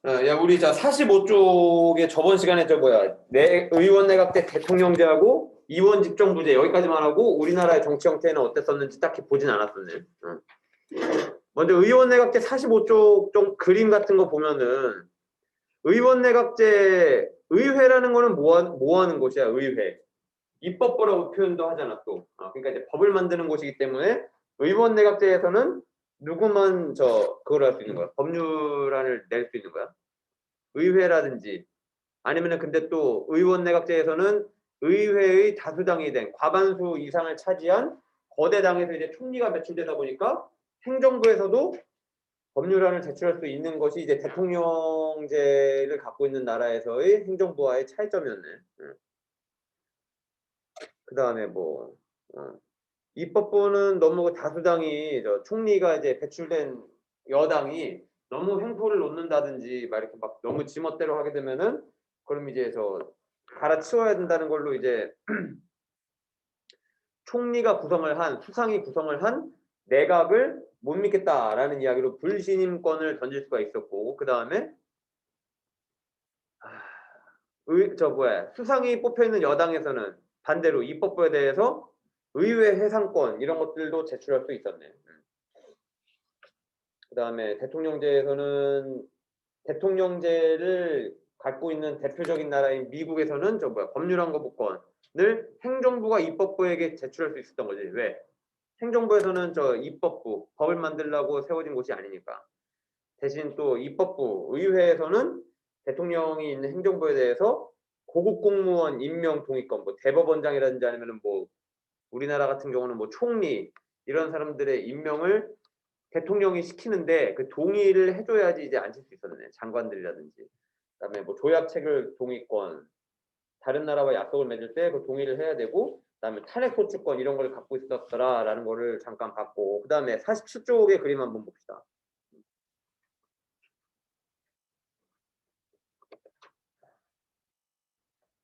야, 우리 자 45쪽에 저번 시간에 의원 내각제 대통령제하고 의원 집정부제 여기까지만 하고 우리나라의 정치 형태는 어땠었는지 딱히 보진 않았었네. 먼저 의원 내각제 45쪽 좀 그림 같은 거 보면은 의원 내각제 의회라는 거는 뭐 하는 곳이야? 의회. 입법부라고 표현도 하잖아 또. 그러니까 이제 법을 만드는 곳이기 때문에 의원 내각제에서는 누구만 그걸 할 수 있는 거야? 법률안을 낼 수 있는 거야? 의회라든지 아니면은 근데 또 의원 내각제에서는 의회의 다수당이 된 과반수 이상을 차지한 거대 당에서 이제 총리가 배출되다 보니까 행정부에서도 법률안을 제출할 수 있는 것이 이제 대통령제를 갖고 있는 나라에서의 행정부와의 차이점이었네. 그 다음에 입법부는 너무 다수당이 총리가 이제 배출된 여당이 너무 횡포를 놓는다든지 막 이렇게 막 너무 지멋대로 하게 되면은 그럼 이제 갈아치워야 된다는 걸로 이제 총리가 구성을 한 수상이 구성을 한 내각을 못 믿겠다라는 이야기로 불신임권을 던질 수가 있었고 그 다음에 수상이 뽑혀 있는 여당에서는 반대로 입법부에 대해서 의회 해상권 이런 것들도 제출할 수 있었네. 그 다음에 대통령제에서는 대통령제를 갖고 있는 대표적인 나라인 미국에서는 법률안 거부권을 행정부가 입법부에게 제출할 수 있었던 거지. 왜? 행정부에서는 입법부, 법을 만들려고 세워진 곳이 아니니까. 대신 또 입법부, 의회에서는 대통령이 있는 행정부에 대해서 고급 공무원 임명 동의권, 대법원장이라든지 아니면은 우리나라 같은 경우는 총리 이런 사람들의 임명을 대통령이 시키는데 그 동의를 해줘야지 이제 앉힐 수 있었네. 장관들이라든지. 그다음에 조약책을 동의권, 다른 나라와 약속을 맺을 때 그 동의를 해야 되고, 그다음에 탄핵 소추권 이런 걸 갖고 있었더라라는 거를 잠깐 봤고, 그다음에 47쪽의 그림 한번 봅시다.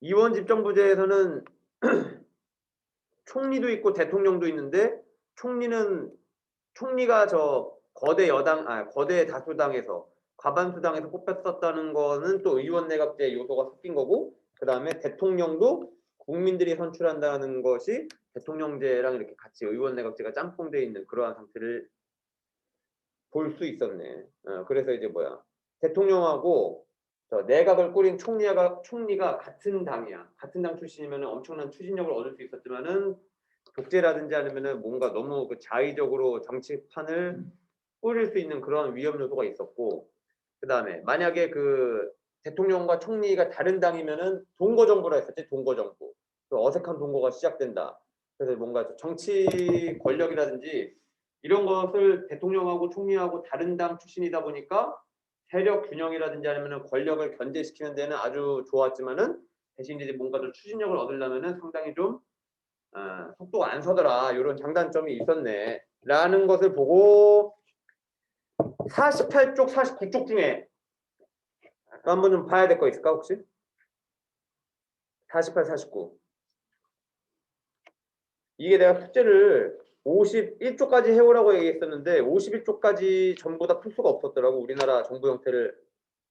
이원 집정부제에서는 총리도 있고 대통령도 있는데 총리가 거대 다수당에서 과반수당에서 뽑혔었다는 거는 또 의원 내각제 요소가 섞인 거고 그 다음에 대통령도 국민들이 선출한다는 것이 대통령제랑 이렇게 같이 의원 내각제가 짬뽕되어 있는 그러한 상태를 볼 수 있었네. 그래서 이제 대통령하고 내각을 꾸린 총리가 같은 당이야. 같은 당 출신이면 엄청난 추진력을 얻을 수 있었지만은 독재라든지 아니면은 뭔가 너무 자의적으로 정치판을 뿌릴 수 있는 그런 위험 요소가 있었고 그 다음에 만약에 대통령과 총리가 다른 당이면은 동거 정부라 했었지. 동거 정부. 어색한 동거가 시작된다. 그래서 뭔가 정치 권력이라든지 이런 것을 대통령하고 총리하고 다른 당 출신이다 보니까 세력 균형이라든지 아니면 권력을 견제시키는 데는 아주 좋았지만은 대신 이제 뭔가 좀 추진력을 얻으려면은 상당히 좀 속도가 안 서더라 이런 장단점이 있었네 라는 것을 보고 48쪽 49쪽 중에 한번 좀 봐야 될 거 있을까 혹시? 48, 49 이게 내가 숙제를 51쪽까지 해오라고 얘기했었는데 51쪽까지 전부 다 풀 수가 없었더라고. 우리나라 정부 형태를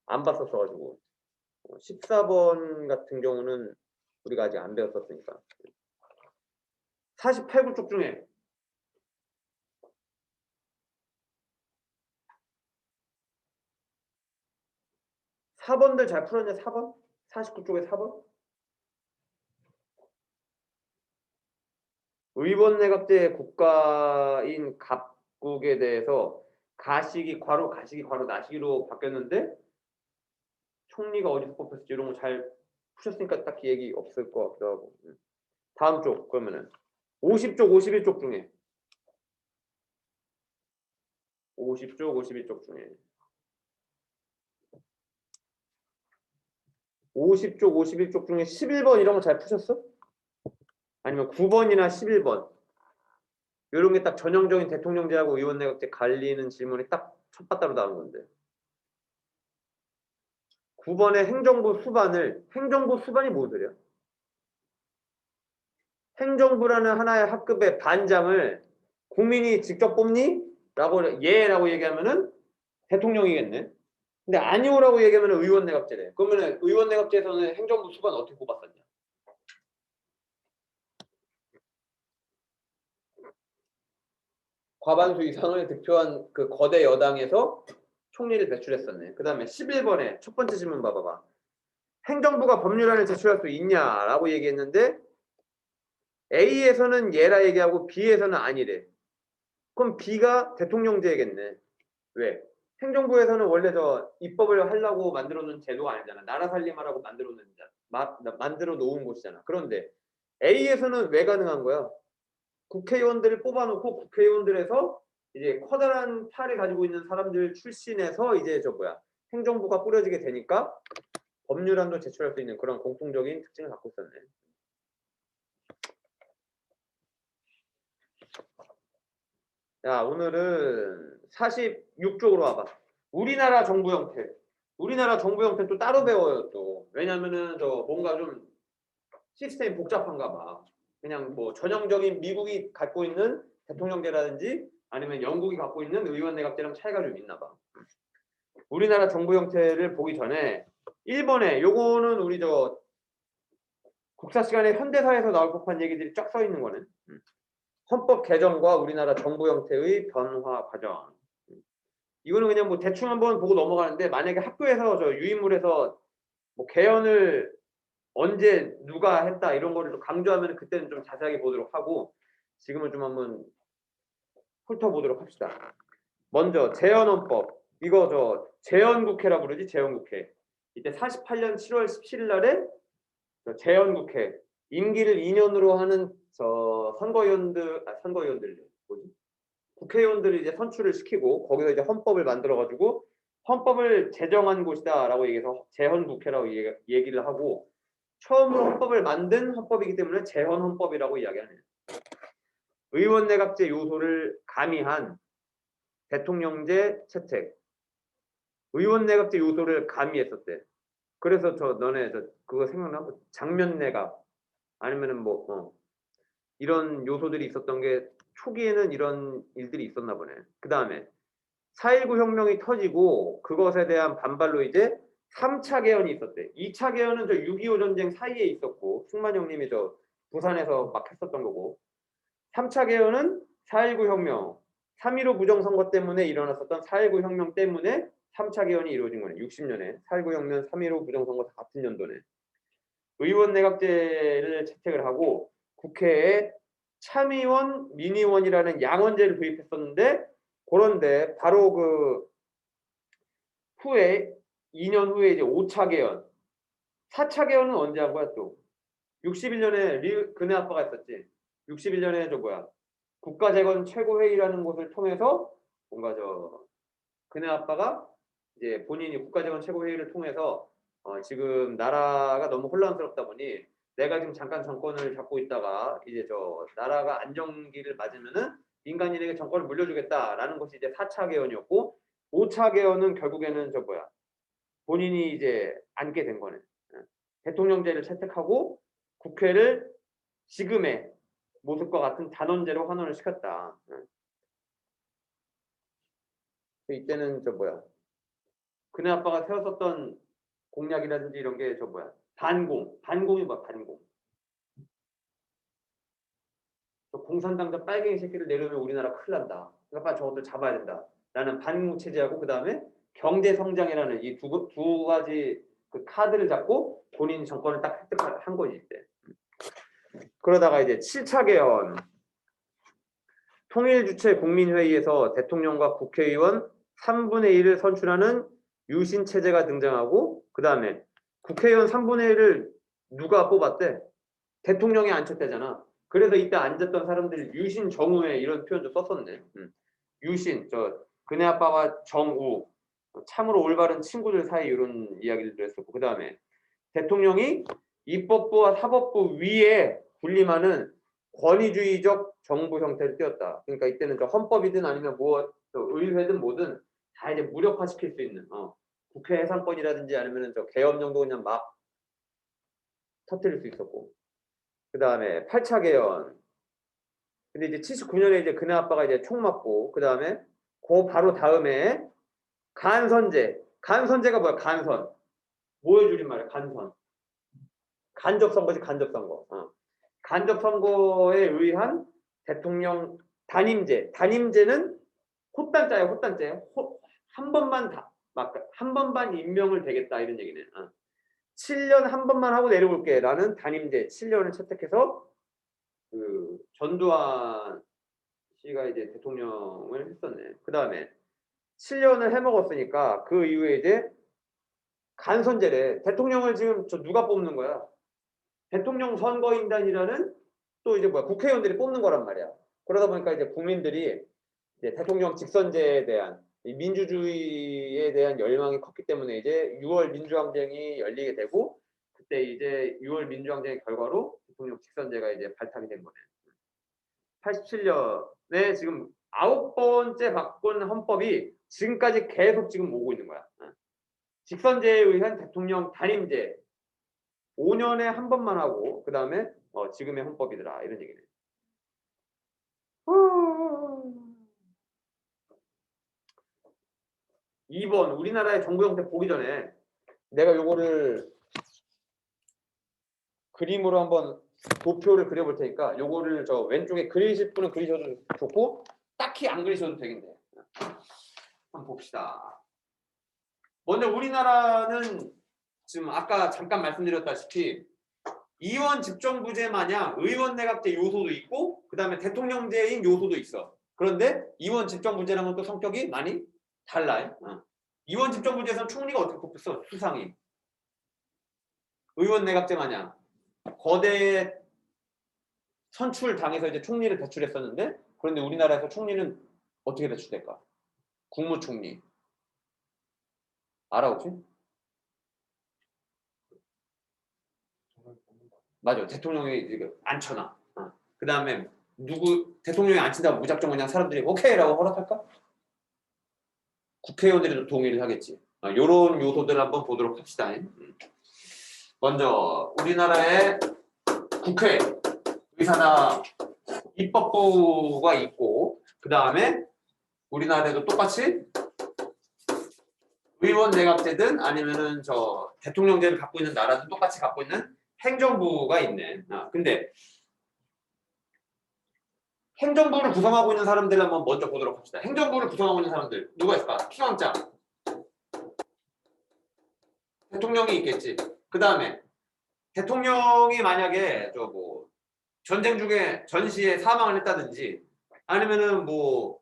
안 봤었어가지고 14번 같은 경우는 우리가 아직 안 배웠었으니까 48쪽 중에 4번들 잘 풀었냐? 4번? 49쪽에 4번? 의원 내각제 국가인 갑국에 대해서 가시기 괄호 나시기로 바뀌었는데 총리가 어디서 뽑혔을지 이런 거 잘 푸셨으니까 딱히 얘기 없을 것 같기도 하고 다음 쪽 그러면은 50쪽 51쪽 중에 50쪽 51쪽 중에 50쪽 51쪽 중에 11번 이런 거 잘 푸셨어? 아니면 9번이나 11번 이런 게 딱 전형적인 대통령제하고 의원 내각제 갈리는 질문이 딱 첫 바다로 나온 건데 9번의 행정부 수반이 뭐들이야? 행정부라는 하나의 학급의 반장을 국민이 직접 뽑니? 라고 얘라고 얘기하면은 대통령이겠네. 근데 아니오라고 얘기하면 의원 내각제래. 그러면 의원 내각제에서는 행정부 수반 어떻게 뽑았었냐? 과반수 이상을 득표한 그 거대 여당에서 총리를 배출했었네. 그 다음에 11번에 첫 번째 질문 봐봐봐. 행정부가 법률안을 제출할 수 있냐라고 얘기했는데 A에서는 예라 얘기하고 B에서는 아니래. 그럼 B가 대통령제겠네. 왜? 행정부에서는 원래 저 입법을 하려고 만들어 놓은 제도가 아니잖아. 나라 살림하라고 만들어 놓은 곳이잖아. 그런데 A에서는 왜 가능한 거야? 국회의원들을 뽑아놓고 국회의원들에서 이제 커다란 팔을 가지고 있는 사람들 출신에서 이제 저 뭐야 행정부가 꾸려지게 되니까 법률안도 제출할 수 있는 그런 공통적인 특징을 갖고 있었네. 야, 오늘은 46쪽으로 와봐. 우리나라 정부 형태. 우리나라 정부 형태는 또 따로 배워요, 또. 왜냐면은 저 뭔가 좀 시스템이 복잡한가 봐. 그냥 뭐 전형적인 미국이 갖고 있는 대통령제라든지 아니면 영국이 갖고 있는 의원 내각제랑 차이가 좀 있나 봐. 우리나라 정부 형태를 보기 전에 1번에 요거는 우리 저 국사 시간에 현대사에서 나올 법한 얘기들이 쫙 써 있는 거는 헌법 개정과 우리나라 정부 형태의 변화 과정. 이거는 그냥 뭐 대충 한번 보고 넘어가는데 만약에 학교에서 저 유인물에서 뭐 개헌을 언제 누가 했다 이런 거를 좀 강조하면 그때는 좀 자세하게 보도록 하고 지금은 좀 한번 훑어보도록 합시다. 먼저 재헌헌법. 이거 저 재헌국회라 부르지 재헌국회. 이때 48년 7월 17일 날에 재헌국회 임기를 2년으로 하는 저 선거위원들 뭐지? 국회의원들을 이제 선출을 시키고 거기서 이제 헌법을 만들어 가지고 헌법을 제정한 곳이다라고 얘기해서 재헌국회라고 얘기를 하고 처음으로 헌법을 만든 헌법이기 때문에 재헌헌법이라고 이야기하네요. 의원 내각제 요소를 가미한 대통령제 채택. 의원 내각제 요소를 가미했었대. 그래서 너네 그거 생각나? 장면 내각 아니면은 뭐 이런 요소들이 있었던 게 초기에는 이런 일들이 있었나 보네. 그 다음에 4.19 혁명이 터지고 그것에 대한 반발로 이제 3차 개헌이 있었대. 2차 개헌은 저 6.25 전쟁 사이에 있었고 승만 형님이 저 부산에서 막 했었던 거고 3차 개헌은 4.19 혁명 3.15 부정선거 때문에 일어났었던 4.19 혁명 때문에 3차 개헌이 이루어진 거네. 60년에 4.19 혁명 3.15 부정선거 다 같은 연도네. 의원 내각제를 채택을 하고 국회에 참의원, 민의원이라는 양원제를 도입했었는데 그런데 바로 그 후에 2년 후에 이제 5차 개헌, 4차 개헌은 언제 한 거야 또? 61년에 근해 아빠가 했었지. 61년에 저 뭐야 국가재건 최고회의라는 곳을 통해서 뭔가 저 근해 아빠가 이제 본인이 국가재건 최고회의를 통해서 지금 나라가 너무 혼란스럽다 보니 내가 지금 잠깐 정권을 잡고 있다가 이제 저 나라가 안정기를 맞으면은 민간인에게 정권을 물려주겠다라는 것이 이제 4차 개헌이었고 5차 개헌은 결국에는 저 뭐야 본인이 이제 앉게 된 거네. 대통령제를 채택하고 국회를 지금의 모습과 같은 단원제로 환원을 시켰다. 이때는 저 뭐야 그네 아빠가 세웠었던 공약이라든지 이런 게 저 뭐야 반공이 뭐야 반공. 저 공산당자 빨갱이 새끼를 내려면 우리나라 큰일 난다. 그러니까 저것들 잡아야 된다. 라는 반공 체제하고 그 다음에 경제 성장이라는 이 두 가지 그 카드를 잡고 본인 정권을 딱 획득한 거지 이때. 그러다가 이제 7차 개헌 통일주체 국민회의에서 대통령과 국회의원 3분의 1을 선출하는 유신체제가 등장하고 그 다음에 국회의원 3분의 1을 누가 뽑았대? 대통령이 앉혔대잖아. 그래서 이때 앉았던 사람들이 유신 정우회 이런 표현도 썼었네. 유신 그네 아빠가 정우 참으로 올바른 친구들 사이 이런 이야기들도 했었고 그 다음에 대통령이 입법부와 사법부 위에 군림하는 권위주의적 정부 형태를 띄웠다. 그러니까 이때는 저 헌법이든 아니면 뭐 의회든 뭐든 다 이제 무력화시킬 수 있는 국회 해산권이라든지 아니면 저 계엄령도 그냥 막 터뜨릴 수 있었고 그 다음에 8차 개헌. 근데 이제 79년에 이제 그네 아빠가 이제 총 맞고 그 다음에 그 바로 다음에 간선제 간선제가 뭐야? 간선. 뭐의 줄임말이야? 간선. 간접선거지, 간접선거. 간접선거에 의한 대통령 단임제. 단임제는 호단자예요, 호단제. 한 번만 한 번만 임명을 되겠다 이런 얘기네. 7년 한 번만 하고 내려볼게 라는 단임제 7년을 채택해서 그 전두환 씨가 이제 대통령을 했었네. 그 다음에 7년을 해먹었으니까 그 이후에 이제 간선제래. 대통령을 지금 누가 뽑는 거야? 대통령 선거인단이라는 또 이제 뭐야 국회의원들이 뽑는 거란 말이야. 그러다 보니까 이제 국민들이 이제 대통령 직선제에 대한 민주주의에 대한 열망이 컸기 때문에 이제 6월 민주항쟁이 열리게 되고 그때 이제 6월 민주항쟁의 결과로 대통령 직선제가 이제 발탁이 된 거네. 87년에 지금 9번째 바꾼 헌법이 지금까지 계속 지금 오고 있는 거야. 직선제에 의한 대통령 단임제 5년에 한 번만 하고 그 다음에 지금의 헌법이더라 이런 얘기네. 2번 우리나라의 정부 형태 보기 전에 내가 요거를 그림으로 한번 도표를 그려볼 테니까 요거를 저 왼쪽에 그리실 분은 그리셔도 좋고 딱히 안 그리셔도 되겠네. 한번 봅시다. 먼저 우리나라는 지금 아까 잠깐 말씀드렸다시피 이원 집정부제 마냥 의원 내각제 요소도 있고 그 다음에 대통령제인 요소도 있어. 그런데 이원 집정부제랑은 또 성격이 많이 달라요. 이원 집정부제에서는 총리가 어떻게 뽑혔어? 수상이. 의원 내각제 마냥 거대 선출당에서 이제 총리를 배출했었는데 그런데 우리나라에서 총리는 어떻게 배출될까? 국무총리. 알아 혹시? 맞아. 대통령이 앉혀놔. 그 다음에 누구 대통령이 앉힌다고 무작정 그냥 사람들이 오케이라고 허락할까? 국회의원들이 동의를 하겠지. 요런 요소들을 한번 보도록 합시다. 먼저 우리나라의 국회, 의사당, 입법부가 있고 그 다음에 우리나라에도 똑같이 의원 내각제든 아니면은 저 대통령제를 갖고 있는 나라도 똑같이 갖고 있는 행정부가 있네. 근데 행정부를 구성하고 있는 사람들을 한번 먼저 보도록 합시다. 행정부를 구성하고 있는 사람들 누가 있을까? 피왕장 대통령이 있겠지. 그 다음에 대통령이 만약에 저 뭐 전쟁 중에 전시에 사망을 했다든지 아니면은 뭐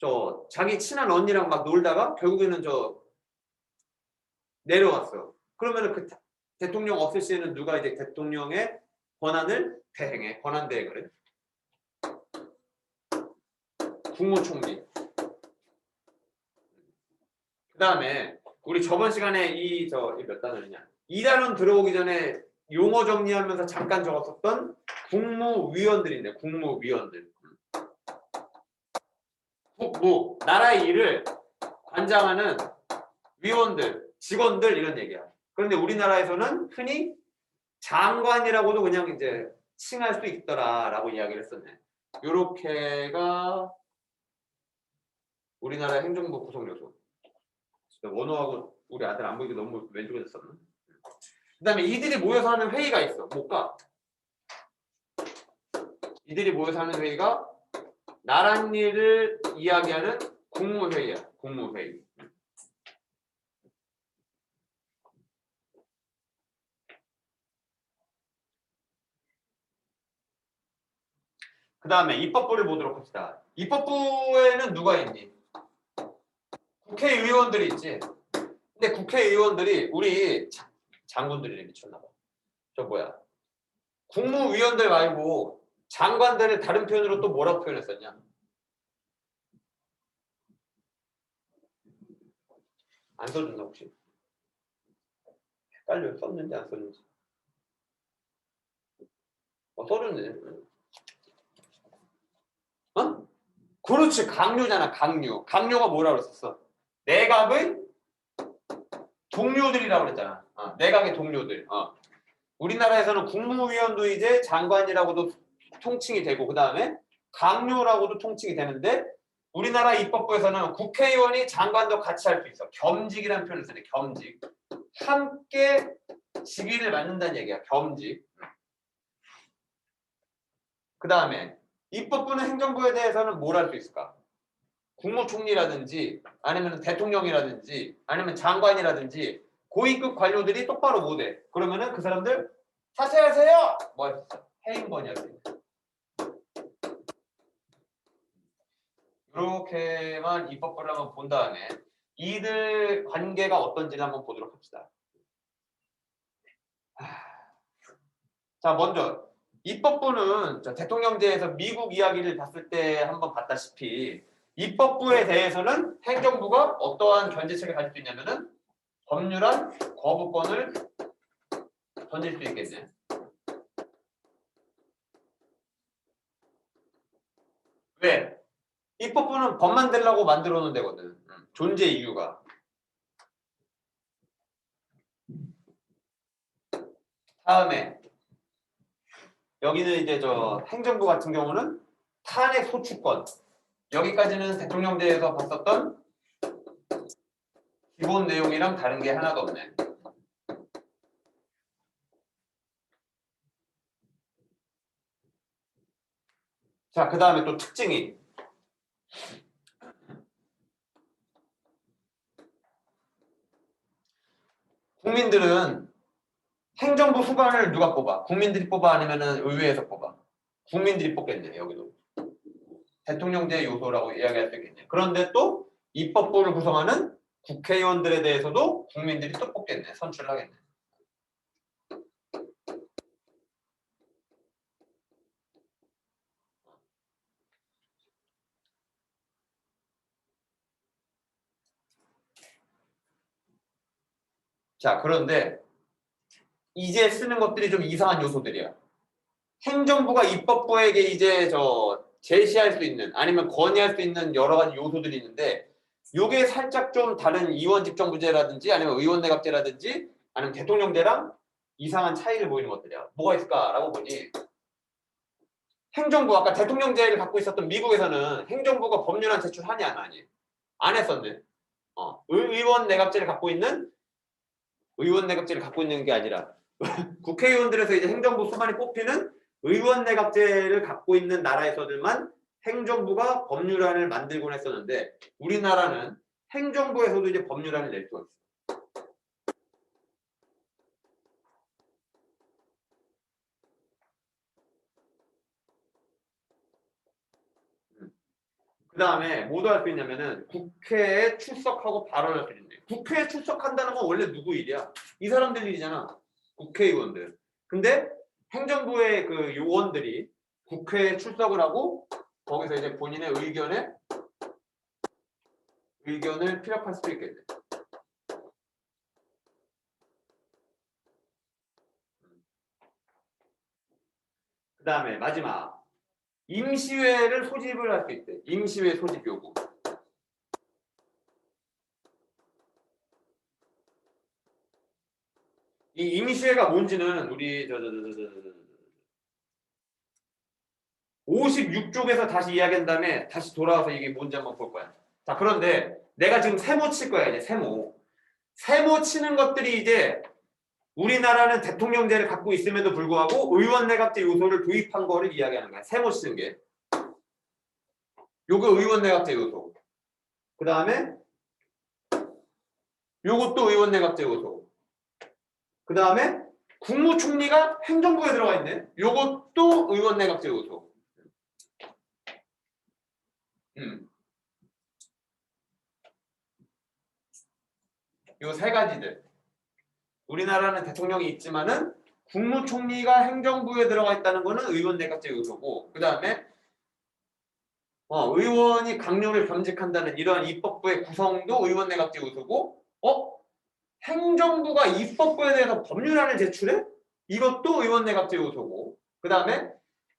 저 자기 친한 언니랑 막 놀다가 결국에는 저 내려왔어. 그러면은 그 대통령 없을 시에는 누가 이제 대통령의 권한을 대행해. 권한 대행을 해. 국무총리. 그 다음에 우리 저번 시간에 이 몇 단원이냐 2단원 들어오기 전에 용어 정리하면서 잠깐 적었었던 국무위원들인데 국무위원들. 국무 나라의 일을 관장하는 위원들, 직원들 이런 얘기야. 그런데 우리나라에서는 흔히 장관이라고도 그냥 이제 칭할 수 있더라라고 이야기를 했었네. 요렇게가 우리나라 행정부 구성 요소. 원호하고 우리 아들 안 보이게 너무 왼쪽에 됐었나? 그 다음에 이들이 모여서 하는 회의가 있어. 뭘까? 이들이 모여서 하는 회의가 나랏일을 이야기하는 국무회의야. 국무회의. 그 다음에 입법부를 보도록 합시다. 입법부에는 누가 있니? 국회의원들이 있지. 근데 국회의원들이 우리 장군들이 미쳤나봐. 저 뭐야? 국무위원들 말고 장관들을 다른 표현으로 또 뭐라고 표현했었냐? 안 써준다 혹시? 헷갈려. 썼는지 안 썼는지. 써줬네. 어? 그렇지. 강요잖아. 강요. 강요가 뭐라고 그랬었어? 내각의 동료들이라고 그랬잖아. 내각의 동료들. 우리나라에서는 국무위원도 이제 장관이라고도 통칭이 되고 그 다음에 강요라고도 통칭이 되는데 우리나라 입법부에서는 국회의원이 장관도 같이 할 수 있어. 겸직이라는 표현을 쓰네. 겸직. 함께 직위를 맡는다는 얘기야. 겸직. 그 다음에 입법부는 행정부에 대해서는 뭘 할 수 있을까? 국무총리라든지 아니면 대통령이라든지 아니면 장관이라든지 고위급 관료들이 똑바로 못해. 그러면은 그 사람들 사퇴하세요. 뭐 했어? 해임권이야. 이렇게만 입법부를 한번 본 다음에 이들 관계가 어떤지를 한번 보도록 합시다. 자, 먼저 입법부는 대통령제에서 미국 이야기를 봤을 때 한번 봤다시피 입법부에 대해서는 행정부가 어떠한 견제책을 가질 수 있냐면은 법률안 거부권을 던질 수 있겠네. 왜? 입법부는 법 만들려고 만들어 놓은 데거든. 존재 이유가. 다음에 여기는 이제 저 행정부 같은 경우는 탄핵 소추권. 여기까지는 대통령제에서 봤었던 기본 내용이랑 다른 게 하나도 없네. 자, 그 다음에 또 특징이 국민들은 행정부 수반을 누가 뽑아? 국민들이 뽑아 아니면은 의회에서 뽑아? 국민들이 뽑겠네. 여기도 대통령제 요소라고 이야기할 수 있겠네. 그런데 또 입법부를 구성하는 국회의원들에 대해서도 국민들이 또 뽑겠네. 선출을 하겠네. 자, 그런데 이제 쓰는 것들이 좀 이상한 요소들이야. 행정부가 입법부에게 이제 저 제시할 수 있는 아니면 건의할 수 있는 여러 가지 요소들이 있는데 요게 살짝 좀 다른 의원집정부제라든지 아니면 의원내각제라든지 아니면 대통령제랑 이상한 차이를 보이는 것들이야. 뭐가 있을까라고 보니 행정부 아까 대통령제를 갖고 있었던 미국에서는 행정부가 법률안 제출하니 안 하니? 안 했었네. 의원내각제를 갖고 있는 의원내각제를 갖고 있는 게 아니라 국회의원들에서 이제 행정부 수반이 뽑히는 의원내각제를 갖고 있는 나라에서들만 행정부가 법률안을 만들곤 했었는데 우리나라는 행정부에서도 이제 법률안을 낼 수가 있어. 그 다음에 뭐도 할 수 있냐면은 국회에 출석하고 발언할 수 있는데 국회에 출석한다는 건 원래 누구 일이야? 이 사람들 일이잖아. 국회의원들. 근데 행정부의 그 요원들이 국회에 출석을 하고 거기서 이제 본인의 의견을 피력할 수도 있겠네. 그 다음에 마지막 임시회를 소집을 할 수 있대. 임시회 소집 요구. 이 임시회가 뭔지는 우리 56쪽에서 다시 이야기한 다음에 다시 돌아와서 이게 뭔지 한번 볼 거야. 자, 그런데 내가 지금 세모 칠 거야. 이제 세모 치는 것들이 이제 우리나라는 대통령제를 갖고 있음에도 불구하고 의원내각제 요소를 도입한 거를 이야기하는 거야. 세모 치는 게. 요거 의원내각제 요소. 그 다음에 요것도 의원내각제 요소. 그 다음에 국무총리가 행정부에 들어가 있네. 요것도 의원내각제 요소. 요 세 가지들. 우리나라는 대통령이 있지만은 국무총리가 행정부에 들어가 있다는 거는 의원내각제 요소고, 그 다음에 의원이 강요를 겸직한다는 이러한 입법부의 구성도 의원내각제 요소고, 행정부가 입법부에 대해서 법률안을 제출해? 이것도 의원내각제 요소고, 그 다음에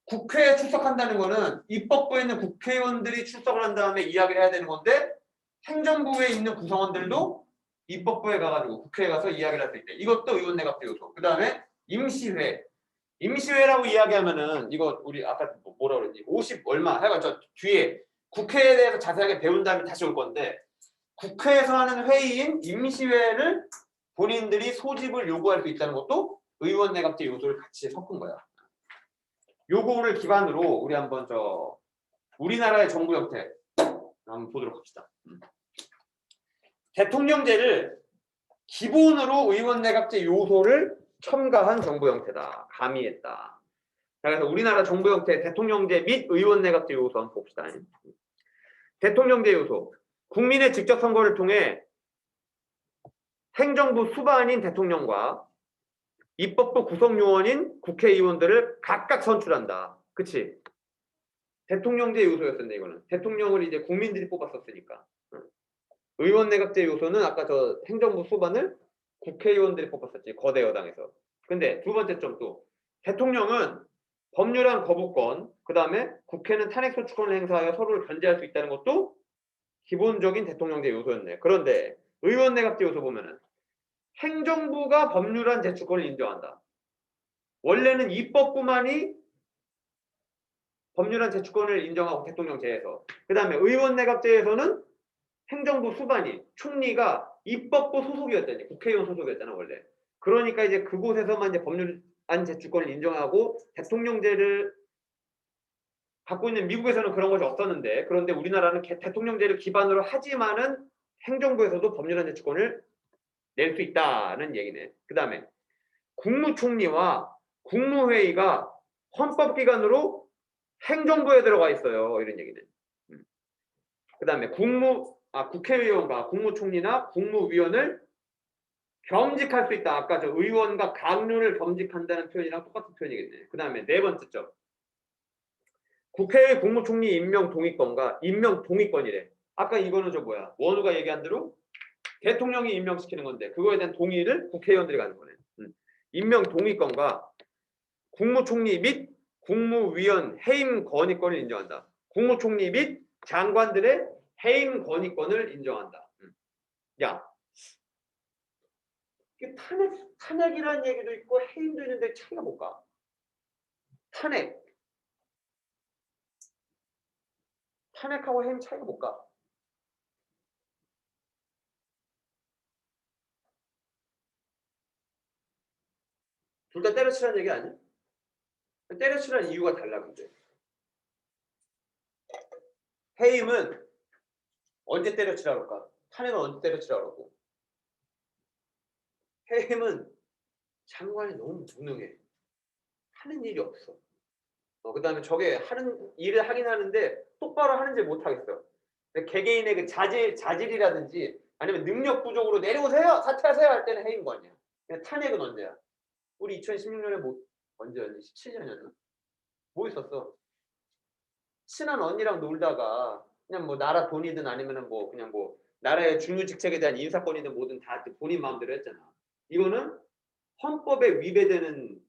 국회에 출석한다는 거는 입법부에 있는 국회의원들이 출석을 한 다음에 이야기를 해야 되는 건데 행정부에 있는 구성원들도 입법부에 가가지고 국회에 가서 이야기를 할 수 있대. 이것도 의원내각제 요소. 그 다음에 임시회. 임시회라고 이야기하면은 이거 우리 아까 뭐라 그랬지? 50 얼마? 하여간 저 뒤에 국회에 대해서 자세하게 배운 다음에 다시 올 건데 국회에서 하는 회의인 임시회를 본인들이 소집을 요구할 수 있다는 것도 의원 내각제 요소를 같이 섞은 거야. 요거를 기반으로 우리 한번 우리나라의 정부 형태 한번 보도록 합시다. 대통령제를 기본으로 의원 내각제 요소를 첨가한 정부 형태다. 가미했다. 자, 그래서 우리나라 정부 형태 대통령제 및 의원 내각제 요소 한번 봅시다. 대통령제 요소. 국민의 직접 선거를 통해 행정부 수반인 대통령과 입법부 구성요원인 국회의원들을 각각 선출한다. 그치? 대통령제 요소였었네, 이거는. 대통령을 이제 국민들이 뽑았었으니까. 의원 내각제 요소는 아까 행정부 수반을 국회의원들이 뽑았었지, 거대 여당에서. 근데 두 번째 점 또, 대통령은 법률안 거부권, 그 다음에 국회는 탄핵 소추권을 행사하여 서로를 견제할 수 있다는 것도 기본적인 대통령제 요소였네. 그런데 의원 내각제 요소 보면은 행정부가 법률안 제출권을 인정한다. 원래는 입법부만이 법률안 제출권을 인정하고 대통령제에서, 그 다음에 의원 내각제에서는 행정부 수반이 총리가 입법부 소속이었잖아요. 국회의원 소속이었잖아 원래. 그러니까 이제 그곳에서만 이제 법률안 제출권을 인정하고 대통령제를 갖고 있는 미국에서는 그런 것이 없었는데, 그런데 우리나라는 대통령제를 기반으로 하지만은 행정부에서도 법률안 제출권을 낼 수 있다는 얘기네. 그 다음에 국무총리와 국무회의가 헌법기관으로 행정부에 들어가 있어요. 이런 얘기네. 그 다음에 국회의원과 국무총리나 국무위원을 겸직할 수 있다. 아까 의원과 강요를 겸직한다는 표현이랑 똑같은 표현이겠네. 그 다음에 네 번째 점. 국회의 국무총리 임명 동의권과 임명 동의권이래. 아까 이거는 원우가 얘기한 대로 대통령이 임명시키는 건데 그거에 대한 동의를 국회의원들이 가는 거네. 임명 동의권과 국무총리 및 국무위원 해임 건의권을 인정한다. 국무총리 및 장관들의 해임 건의권을 인정한다. 야, 이게 탄핵이라는 얘기도 있고 해임도 있는데 차이가 뭘까? 탄핵하고 해임 차이가 뭘까? 둘 다 때려치라는 얘기 아니야? 때려치라는 이유가 달라. 근데 해임은 언제 때려치라고 할까? 탄핵은 언제 때려치라고 하고, 해임은 장관이 너무 무능해. 하는 일이 없어. 그 다음에 저게 하는 일을 하긴 하는데 똑바로 하는지 못하겠어. 개개인의 그 자질이라든지 아니면 능력 부족으로 내려오세요! 사퇴하세요! 할 때는 해임권이야. 탄핵은 언제야? 우리 2016년에 언제였니? 17년이었나? 뭐 있었어? 친한 언니랑 놀다가 그냥 나라 돈이든 아니면은 그냥 나라의 중요직책에 대한 인사권이든 뭐든 다 본인 마음대로 했잖아. 이거는 헌법에 위배되는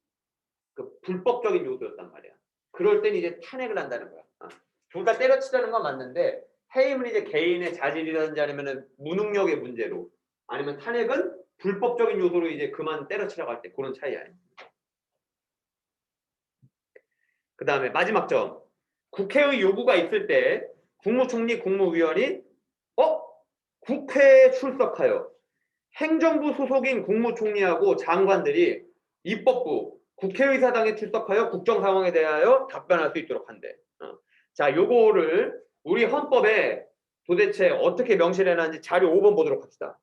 그 불법적인 요소였단 말이야. 그럴 땐 이제 탄핵을 한다는 거야. 둘 다 때려치자는 건 맞는데 해임은 이제 개인의 자질이라든지 아니면은 무능력의 문제로, 아니면 탄핵은 불법적인 요소로 이제 그만 때려치라고 할 때 그런 차이야. 그 다음에 마지막 점. 국회의 요구가 있을 때 국무총리, 국무위원이 국회에 출석하여 행정부 소속인 국무총리하고 장관들이 입법부, 국회의사당에 출석하여 국정 상황에 대하여 답변할 수 있도록 한대. 자, 요거를 우리 헌법에 도대체 어떻게 명시를 해놨는지 자료 5번 보도록 합시다.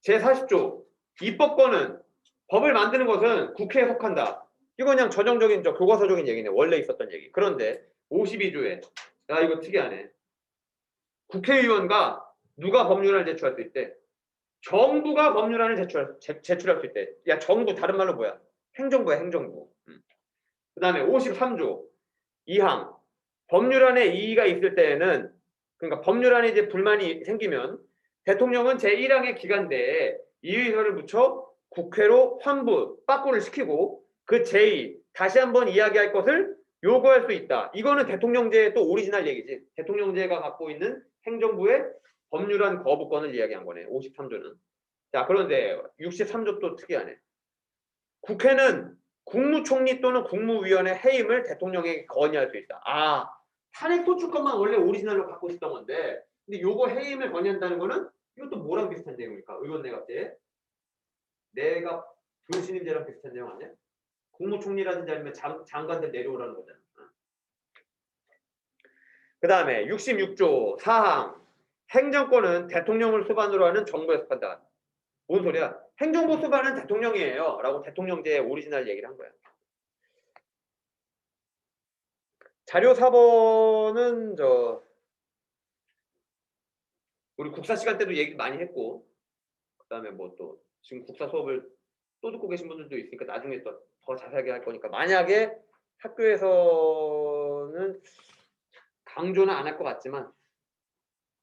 제40조 입법권은 법을 만드는 것은 국회에 속한다. 이건 그냥 전형적인 교과서적인 얘기네. 원래 있었던 얘기. 그런데 52조에 이거 특이하네. 국회의원과 누가 법률안을 제출할 수 있대? 정부가 법률안을 제출할 수 있대. 야, 정부 다른 말로 뭐야? 행정부야, 행정부. 그 다음에 53조 2항 법률안에 이의가 있을 때에는, 그러니까 법률안에 이제 불만이 생기면 대통령은 제1항의 기간 내에 이의서를 묻혀 국회로 빠꾸를 시키고 그 제2 다시 한번 이야기할 것을 요구할 수 있다. 이거는 대통령제의 또 오리지널 얘기지. 대통령제가 갖고 있는 행정부의 법률안 거부권을 이야기한 거네. 53조는. 자, 그런데 63조 또 특이하네. 국회는 국무총리 또는 국무위원의 해임을 대통령에게 건의할 수 있다. 탄핵 소추권만 원래 오리지널로 갖고 있었던 건데, 근데 요거 해임을 건의한다는 거는 이것도 뭐랑 비슷한 내용일까? 의원 내각제. 내각 불신임제랑 비슷한 내용 아니야? 국무총리라든지 아니면 장관들 내려오라는 거잖아. 그 다음에 66조 4항. 행정권은 대통령을 수반으로 하는 정부에서 판단. 뭔 소리야? 행정부 수반은 대통령이에요. 라고 대통령제의 오리지널 얘기를 한 거야. 자료 4번은 우리 국사 시간 때도 얘기 많이 했고, 그 다음에 뭐 또 지금 국사 수업을 또 듣고 계신 분들도 있으니까 나중에 또 더 자세하게 할 거니까, 만약에 학교에서는 강조는 안 할 것 같지만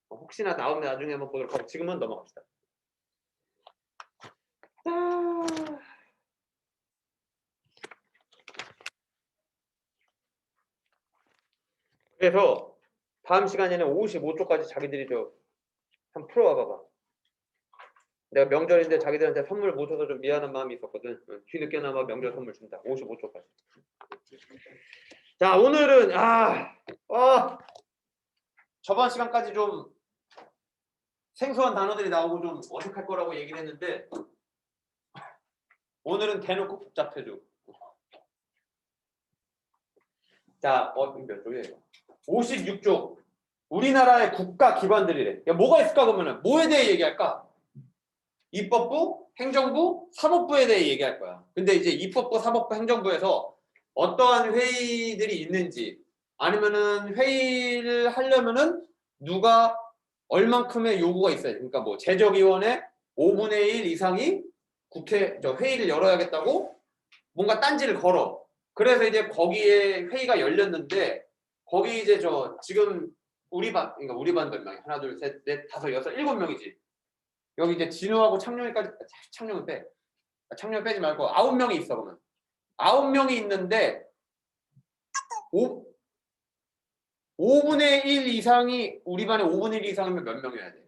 혹시나 나오면 나중에 한번 보도록 하고, 지금은 넘어갑시다. 그래서 다음 시간에는 55쪽까지 자기들이 한번 풀어와 봐봐. 내가 명절인데 자기들한테 선물 못 줘서 좀 미안한 마음이 있었거든. 뒤늦게나마 명절 선물 준다. 55쪽까지. 자, 오늘은 저번 시간까지 좀 생소한 단어들이 나오고 좀 어색할 거라고 얘기를 했는데, 오늘은 대놓고 복잡해져. 자, 몇 쪽이에요? 56쪽. 우리나라의 국가 기관들이래. 야, 뭐가 있을까 그러면은 뭐에 대해 얘기할까? 입법부, 행정부, 사법부에 대해 얘기할 거야. 근데 이제 입법부, 사법부, 행정부에서 어떠한 회의들이 있는지, 아니면은 회의를 하려면은 누가 얼만큼의 요구가 있어야 돼. 그러니까 뭐 제적위원회 5분의 1 이상이 회의를 열어야겠다고 뭔가 딴지를 걸어. 그래서 이제 거기에 회의가 열렸는데, 거기 이제 지금 그러니까 우리 반 몇 명이? 하나, 둘, 셋, 넷, 다섯, 여섯, 7명이지. 여기 이제 진우하고 창룡이까지, 창룡은 빼. 창룡 빼지 말고 9명이 있어. 그러면 9명이 있는데 5분의 1 이상이, 우리 반에 5분의 1 이상이면 몇 명이어야 돼?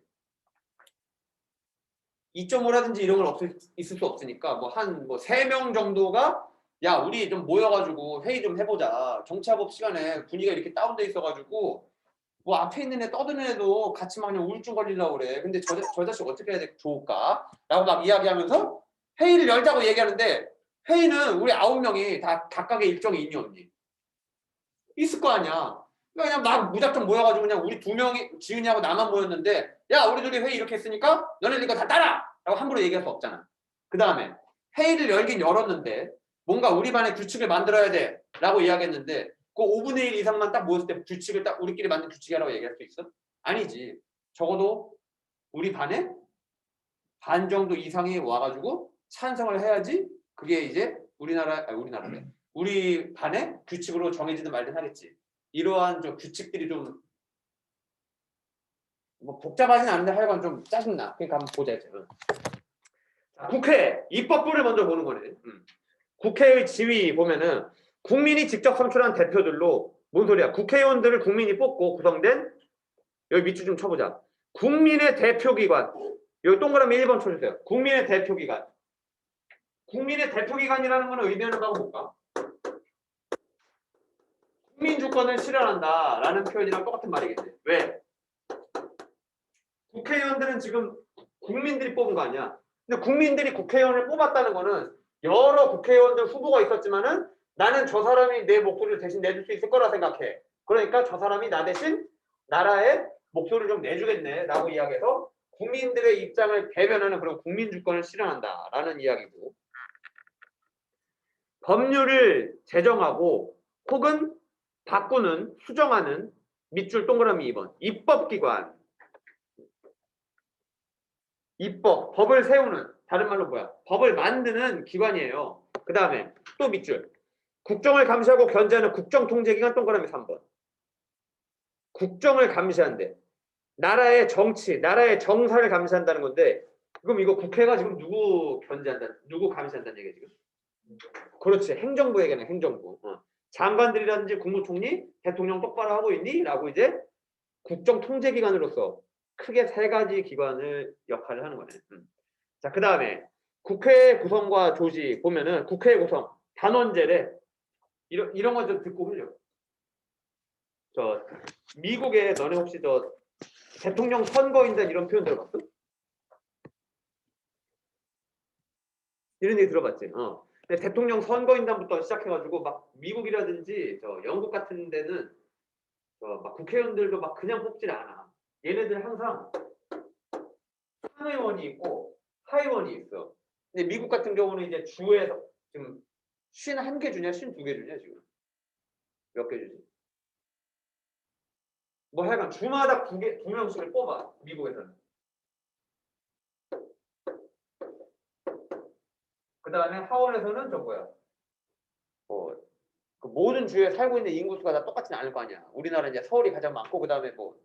2.5라든지 이런 건 있을 수 없으니까 한 3명 정도가, 야, 우리 좀 모여가지고 회의 좀 해보자. 정치학업 시간에 분위기가 이렇게 다운돼 있어가지고 뭐 앞에 있는 애 떠드는 애도 같이 막 그냥 우울증 걸리려고 그래. 근데 저 자식 어떻게 해야 좋을까? 라고 막 이야기하면서 회의를 열자고 얘기하는데, 회의는 우리 9명이 다 각각의 일정이 있니 없니? 있을 거 아니야. 그러니까 그냥 막 무작정 모여가지고 그냥 우리 2명이, 지은이하고 나만 모였는데, 야, 우리 둘이 회의 이렇게 했으니까 너네들 이거 다 따라! 라고 함부로 얘기할 수 없잖아. 그 다음에 회의를 열긴 열었는데 뭔가 우리 반에 규칙을 만들어야 돼 라고 이야기했는데, 그 5분의 1 이상만 딱 모였을 때 규칙을 딱 우리끼리 만든 규칙이라고 얘기할 수 있어? 아니지. 적어도 우리 반에 반 정도 이상이 와가지고 찬성을 해야지 그게 이제 우리나라래. 우리 반의 규칙으로 정해지든 말든 하겠지. 이러한 규칙들이 좀 복잡하진 않은데 하여간 좀 짜증나. 그러니까 한번 보자. 국회 입법부를 먼저 보는 거네. 국회의 지위 보면은 국민이 직접 선출한 대표들로, 뭔 소리야? 국회의원들을 국민이 뽑고 구성된, 여기 밑줄 좀 쳐보자. 국민의 대표기관. 여기 동그라미 1번 쳐주세요. 국민의 대표기관. 국민의 대표기관이라는 거는 의미하는 바가 뭘까? 국민 주권을 실현한다 라는 표현이랑 똑같은 말이겠지. 왜? 국회의원들은 지금 국민들이 뽑은 거 아니야. 근데 국민들이 국회의원을 뽑았다는 거는 여러 국회의원들 후보가 있었지만은 나는 저 사람이 내 목소리를 대신 내줄 수 있을 거라 생각해. 그러니까 저 사람이 나 대신 나라의 목소리를 좀 내주겠네 라고 이야기해서 국민들의 입장을 대변하는 그런 국민주권을 실현한다 라는 이야기고, 법률을 제정하고 혹은 바꾸는, 수정하는, 밑줄 동그라미 2번 입법기관. 법을 세우는, 다른 말로 뭐야? 법을 만드는 기관이에요. 그 다음에 또 밑줄, 국정을 감시하고 견제하는 국정통제기관 동그라미 3번. 국정을 감시한대. 나라의 정치, 나라의 정사를 감시한다는 건데, 그럼 이거 국회가 지금 누구 감시한다는 얘기야 지금? 그렇지, 행정부 얘기는 행정부. 장관들이라든지 국무총리, 대통령 똑바로 하고 있니? 라고 이제 국정통제기관으로서 크게 3가지 기관을 역할을 하는 거네. 자, 그 다음에 국회 구성과 조직 보면은 국회 구성 단원제래. 이런 거 좀 듣고 흘려. 저 미국에 너네 혹시 저 대통령 선거인단 이런 표현 들어봤어? 이런 얘기 들어봤지? 근데 대통령 선거인단부터 시작해가지고 막 미국이라든지 저 영국 같은 데는 막 국회의원들도 막 그냥 뽑질 않아. 얘네들 항상 상의원이 있고 하의원이 있어. 근데 미국 같은 경우는 이제 주에서 지금 51개 주냐 52개 주냐 지금 몇 개 주지? 뭐 하여간 주마다 두 명씩을 뽑아 미국에서는. 그 다음에 하원에서는 저 뭐야? 그 모든 주에 살고 있는 인구수가 다 똑같지는 않을 거 아니야. 우리나라 이제 서울이 가장 많고 그 다음에 뭐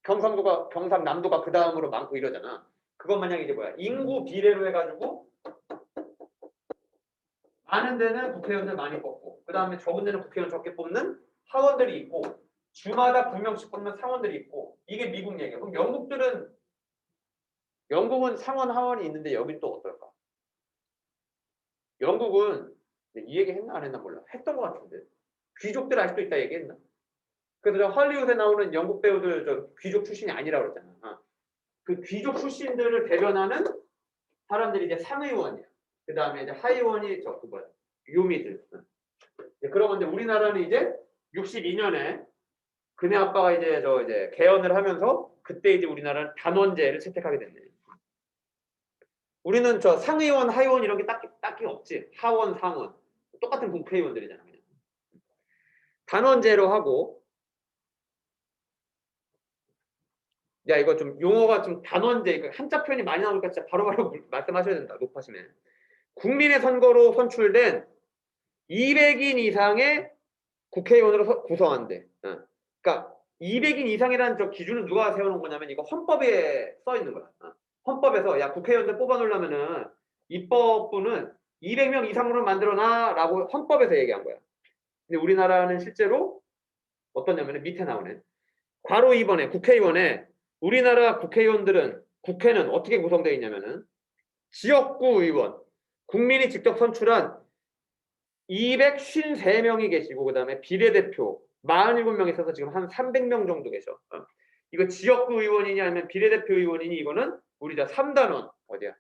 경상남도가 그 다음으로 많고 이러잖아. 그건 만약 이제 뭐야? 인구 비례로 해가지고 많은 데는 국회의원들 많이 뽑고 그 다음에 적은 데는 국회의원 적게 뽑는 하원들이 있고 주마다 2명씩 뽑는 상원들이 있고 이게 미국 얘기야. 그럼 영국은 상원 하원이 있는데 여긴 또 어떨까? 영국은 이 얘기 했나 안 했나 몰라. 했던 것 같은데. 귀족들 아직도 있다 얘기했나? 그래서 저 헐리우드에 나오는 영국 배우들 저 귀족 출신이 아니라고 그랬잖아. 그 귀족 출신들을 대변하는 사람들이 이제 상의원이야. 그 다음에 이제 하의원이 그 뭐야 유미들. 그러고 이제 우리나라는 이제 62년에 그네 아빠가 이제 개헌을 하면서 그때 이제 우리나라는 단원제를 채택하게 됐네. 우리는 저 상의원, 하의원 이런 게 딱히 없지. 하원, 상원 똑같은 국회의원들이잖아. 그냥. 단원제로 하고 야 이거 좀 용어가 좀 단원제 한자 표현이 많이 나오니까 진짜 바로바로 말씀하셔야 된다. 높아시면 국민의 선거로 선출된 200인 이상의 국회의원으로 구성한대. 그러니까 200인 이상이라는 저 기준은 누가 세워놓은 거냐면 이거 헌법에 써 있는 거야. 헌법에서 야 국회의원들 뽑아놓으려면은 입법부는 200명 이상으로 만들어놔라고 헌법에서 얘기한 거야. 근데 우리나라는 실제로 어떠냐면 밑에 나오네. 괄호 2번에 국회의원에 우리나라 국회는 어떻게 구성되어 있냐면은 지역구 의원, 국민이 직접 선출한 253명이 계시고 그 다음에 비례대표 47명이 있어서 지금 한 300명 정도 계셔. 이거 지역구 의원이냐 아니면 비례대표 의원이니 이거는 우리 다 3단원 어디야?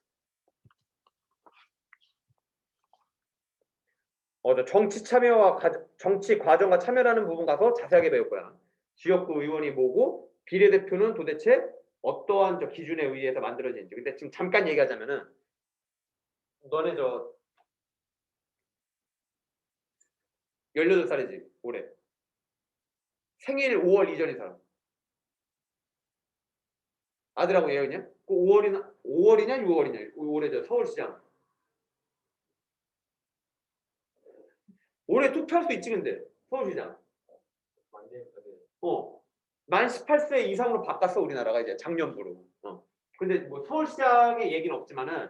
정치 참여와 정치 과정과 참여라는 부분 가서 자세하게 배울 거야. 지역구 의원이 뭐고 비례대표는 도대체 어떠한 저 기준에 의해서 만들어지는지. 근데 지금 잠깐 얘기하자면은 너네 저 18살이지 올해. 생일 5월 이전인 사람. 아들하고 얘였냐? 그 5월이냐 6월이냐? 올해 저 서울시장. 올해 투표할 수 있지 근데 서울시장. 만 18세 이상으로 바꿨어 우리나라가 이제 작년부로. 근데 뭐 서울시장의 얘기는 없지만은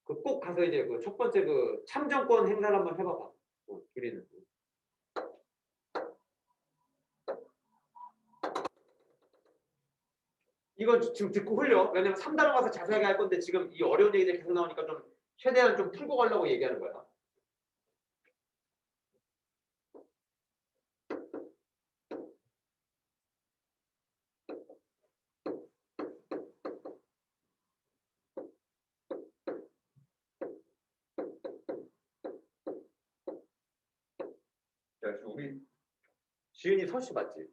그 꼭 가서 이제 그 첫 번째 그 참정권 행사를 한번 해봐봐. 우리는. 이거 지금 듣고 흘려. 왜냐면 3단원 가서 자세하게 할 건데 지금 이 어려운 얘기들이 계속 나오니까 좀 최대한 좀 풀고 가려고 얘기하는 거야. 야, 우리 지은이 서씨 맞지?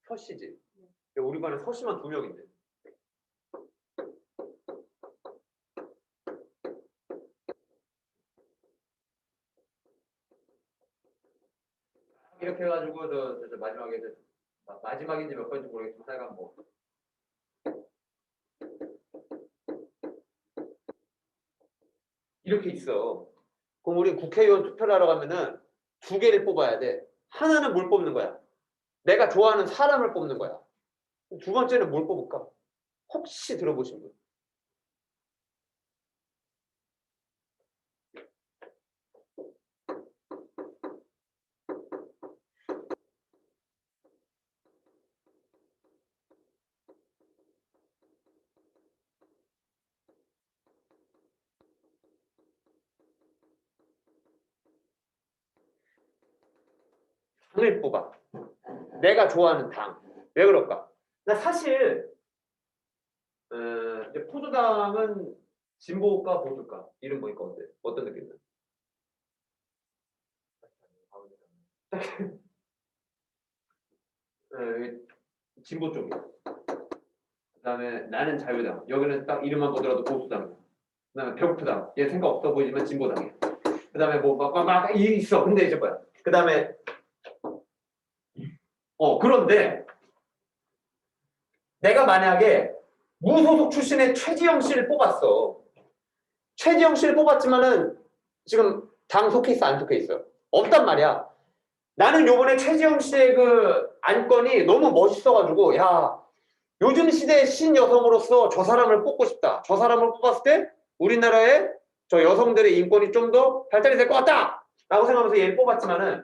서씨지. 우리 반에 서씨만 2명인데. 이렇게 해가지고 저 마지막에 마지막인지 몇 번인지 모르겠지만 하여간 뭐 이렇게 있어. 그럼 우리 국회의원 투표를 하러 가면은 2개를 뽑아야 돼. 하나는 뭘 뽑는 거야? 내가 좋아하는 사람을 뽑는 거야. 두 번째는 뭘 뽑을까? 혹시 들어보신 분? 당을 뽑아. 내가 좋아하는 당. 왜 그럴까? 나 사실 이제 포도당은 진보일까 보수일까? 이름 보니까 어때? 어떤 느낌 나? 진보 쪽이야. 그다음에 나는 자유당. 여기는 딱 이름만 보더라도 보수당. 그다음에 배고프당. 얘 생각 없어 보이지만 진보당이야. 그다음에 뭐 막 있어. 근데 이제 뭐야? 그다음에 그런데 내가 만약에 무소속 출신의 최지영 씨를 뽑았어. 최지영 씨를 뽑았지만은 지금 당 속해 있어, 안 속해 있어? 없단 말이야. 나는 요번에 최지영 씨의 그 안건이 너무 멋있어가지고, 야, 요즘 시대의 신여성으로서 저 사람을 뽑고 싶다. 저 사람을 뽑았을 때 우리나라의 저 여성들의 인권이 좀 더 발달이 될 것 같다! 라고 생각하면서 얘를 뽑았지만은,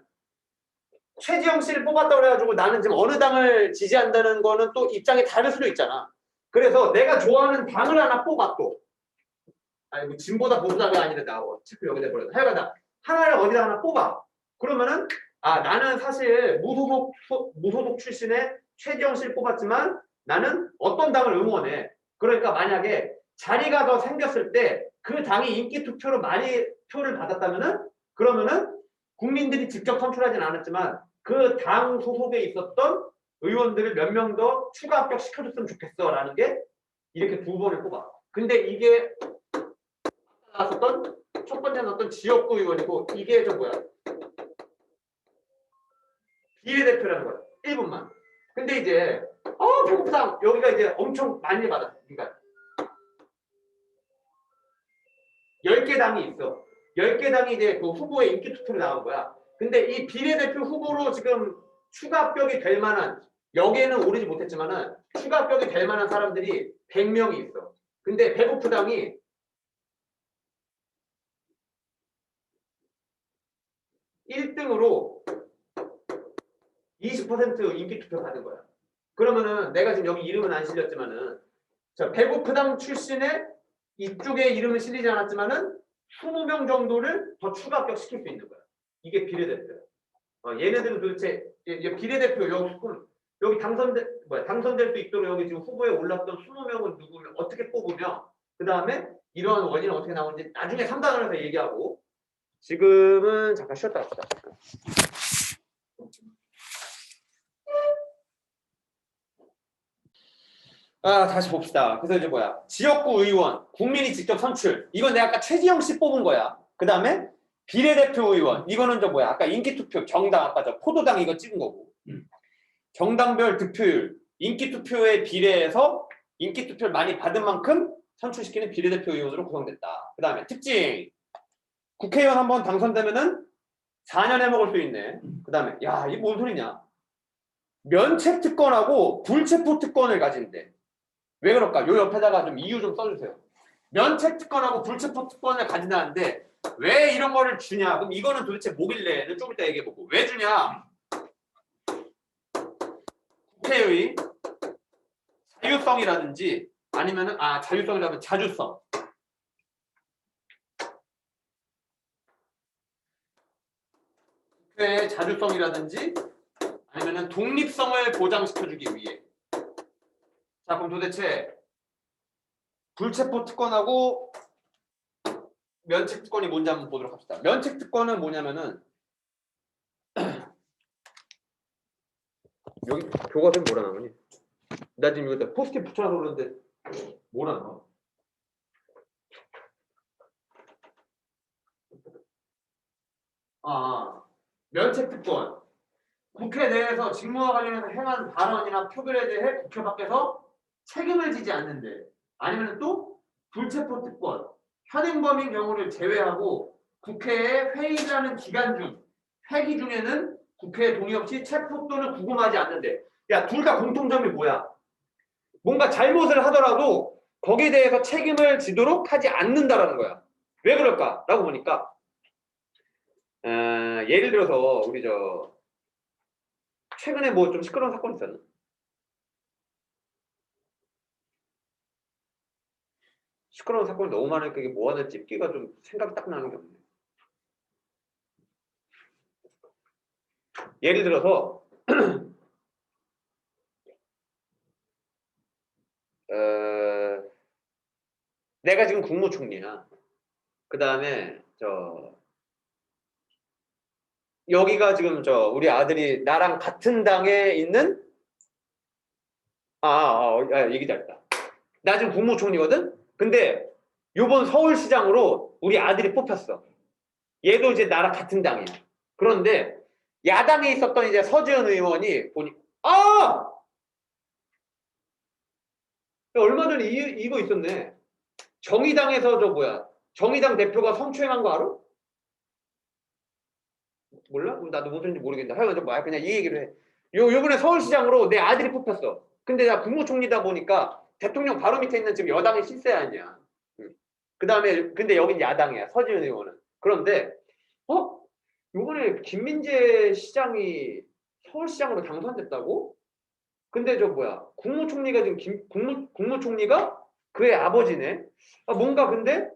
최지영 씨를 뽑았다고 해가지고 나는 지금 어느 당을 지지한다는 거는 또 입장이 다를 수도 있잖아. 그래서 내가 좋아하는 당을 하나 뽑아 또. 아니 뭐 진보다 보수당이 아니라 나 체크 여기다 버려. 하여간 나 하나를 어디다 하나 뽑아. 그러면은 나는 사실 무소속 출신의 최지영 씨를 뽑았지만 나는 어떤 당을 응원해. 그러니까 만약에 자리가 더 생겼을 때 그 당이 인기 투표로 많이 표를 받았다면은 그러면은 국민들이 직접 선출하진 않았지만 그 당 소속에 있었던 의원들을 몇 명 더 추가 합격 시켜줬으면 좋겠어라는 게 이렇게 두 번을 뽑아. 근데 이게 나왔었던 첫 번째는 어떤 지역구 의원이고 이게 저 뭐야? 비례대표라는 거야. 1분만. 근데 이제 배고프다. 여기가 이제 엄청 많이 받아. 그러니까 10개 당이 있어. 10개 당이 이제 그 후보의 인기 투표로 나온 거야. 근데 이 비례대표 후보로 지금 추가 합격이 될 만한 여기에는 오르지 못했지만은 추가 합격이 될 만한 사람들이 100명이 있어. 근데 배고프당이 1등으로 20% 인기 투표 받은 거야. 그러면은 내가 지금 여기 이름은 안 실렸지만은 배고프당 출신의 이쪽에 이름은 실리지 않았지만은 20명 정도를 더 추가 합격시킬 수 있는 거야. 이게 비례대표야. 얘네들은 도대체 비례대표 여기 당선될 수 있도록 여기 지금 후보에 올랐던 20명은 누구면 어떻게 뽑으며 그 다음에 이러한 원인은 어떻게 나오는지 나중에 3단을 해서 얘기하고 지금은 잠깐 쉬었다 합시다. 다시 봅시다. 그래서 이제 뭐야? 지역구 의원, 국민이 직접 선출. 이건 내가 아까 최지영 씨 뽑은 거야. 그 다음에 비례대표 의원. 이거는 저 뭐야? 아까 인기투표, 정당, 아까 저 포도당 이거 찍은 거고. 정당별 득표율, 인기투표에 비례해서 인기투표를 많이 받은 만큼 선출시키는 비례대표 의원으로 구성됐다. 그 다음에 특징. 국회의원 한번 당선되면은 4년에 먹을 수 있네. 그 다음에, 야, 이게 뭔 소리냐? 면책특권하고 불체포특권을 가진대. 왜 그럴까? 요 옆에다가 좀 이유 좀 써주세요. 면책특권하고 불체포특권을 가진다는데 왜 이런 거를 주냐? 그럼 이거는 도대체 뭐길래? 좀 이따 얘기해보고. 왜 주냐? 국회의 자유성이라든지 아니면은 자유성이라면 자주성. 국회의 자주성이라든지 아니면은 독립성을 보장시켜주기 위해. 자, 그럼 도대체 불체포특권하고 면책특권이 뭔지 한번 보도록 합시다. 면책특권은 뭐냐면은 여기 교과서에 뭐라 나오니? 나 지금 이거 포스트잇 붙여놔서 그러는데 뭐라 나와? 면책특권. 국회 내에서 직무와 관련해서 행한 발언이나 표결에 대해 국회 밖에서 책임을 지지 않는데 아니면 또 불체포특권. 현행범인 경우를 제외하고 국회의 회의라는 기간 중 회기 중에는 국회의 동의 없이 체포 또는 구금하지 않는데 야, 둘 다 공통점이 뭐야? 뭔가 잘못을 하더라도 거기에 대해서 책임을 지도록 하지 않는다라는 거야. 왜 그럴까? 라고 보니까 예를 들어서 우리 최근에 뭐 좀 시끄러운 사건 있었나? 시끄러운 사건이 너무 많으니까 이게 뭐 하나 찝기가 좀 생각이 딱 나는 게 없네. 예를 들어서 내가 지금 국무총리야. 그 다음에 여기가 지금 우리 아들이 나랑 같은 당에 있는 얘기 잘했다. 나 지금 국무총리거든. 근데 요번 서울시장으로 우리 아들이 뽑혔어. 얘도 이제 나랑 같은 당이야. 그런데 야당에 있었던 이제 서지은 의원이 보니 얼마 전에 이거 있었네. 정의당에서 정의당 대표가 성추행한 거 알아? 몰라? 나도 무슨 인지 모르겠는데 하여간 그냥 이 얘기를 해. 요번에 서울시장으로 내 아들이 뽑혔어. 근데 나 국무총리다 보니까 대통령 바로 밑에 있는 지금 여당의 실세 아니야. 그 다음에 근데 여긴 야당이야. 서지은 의원은. 그런데 요번에 김민재 시장이 서울시장으로 당선됐다고? 근데 국무총리가 지금 국무총리가 그의 아버지네. 뭔가 근데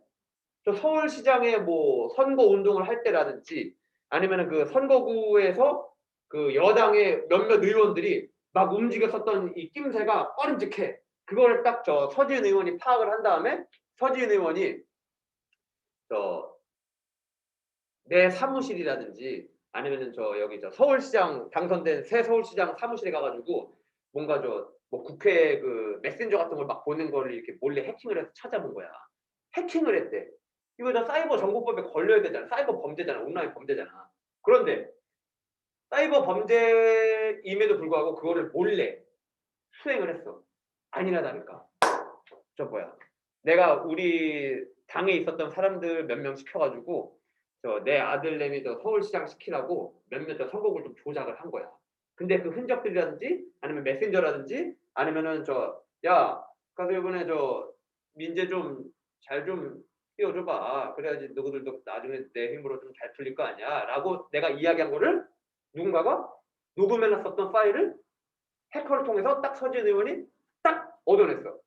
서울시장에 뭐 선거 운동을 할 때라든지 아니면은 그 선거구에서 그 여당의 몇몇 의원들이 막 움직였었던 이 낌새가 꺼림직해. 그걸 딱 서지은 의원이 파악을 한 다음에 서지은 의원이 내 사무실이라든지 아니면은 여기 서울시장 당선된 새 서울시장 사무실에 가가지고 뭔가 뭐 국회 그 메신저 같은 걸 막 보는 거를 이렇게 몰래 해킹을 해서 찾아본 거야. 해킹을 했대. 이거 다 사이버 정보법에 걸려야 되잖아. 사이버 범죄잖아. 온라인 범죄잖아. 그런데 사이버 범죄임에도 불구하고 그거를 몰래 수행을 했어. 아니나 다를까. 내가 우리 당에 있었던 사람들 몇 명 시켜가지고 내 아들내미 서울시장 시키라고 몇몇 선거구를 좀 조작을 한 거야. 근데 그 흔적들이라든지 아니면 메신저라든지 아니면은 야 가서 이번에 민재 좀 잘 좀 띄워줘봐. 그래야지 너희들도 나중에 내 힘으로 좀 잘 풀릴 거 아니야. 라고 내가 이야기한 거를 누군가가 녹음해놨었던 파일을 해커를 통해서 딱 서지은 의원이 딱 얻어냈어.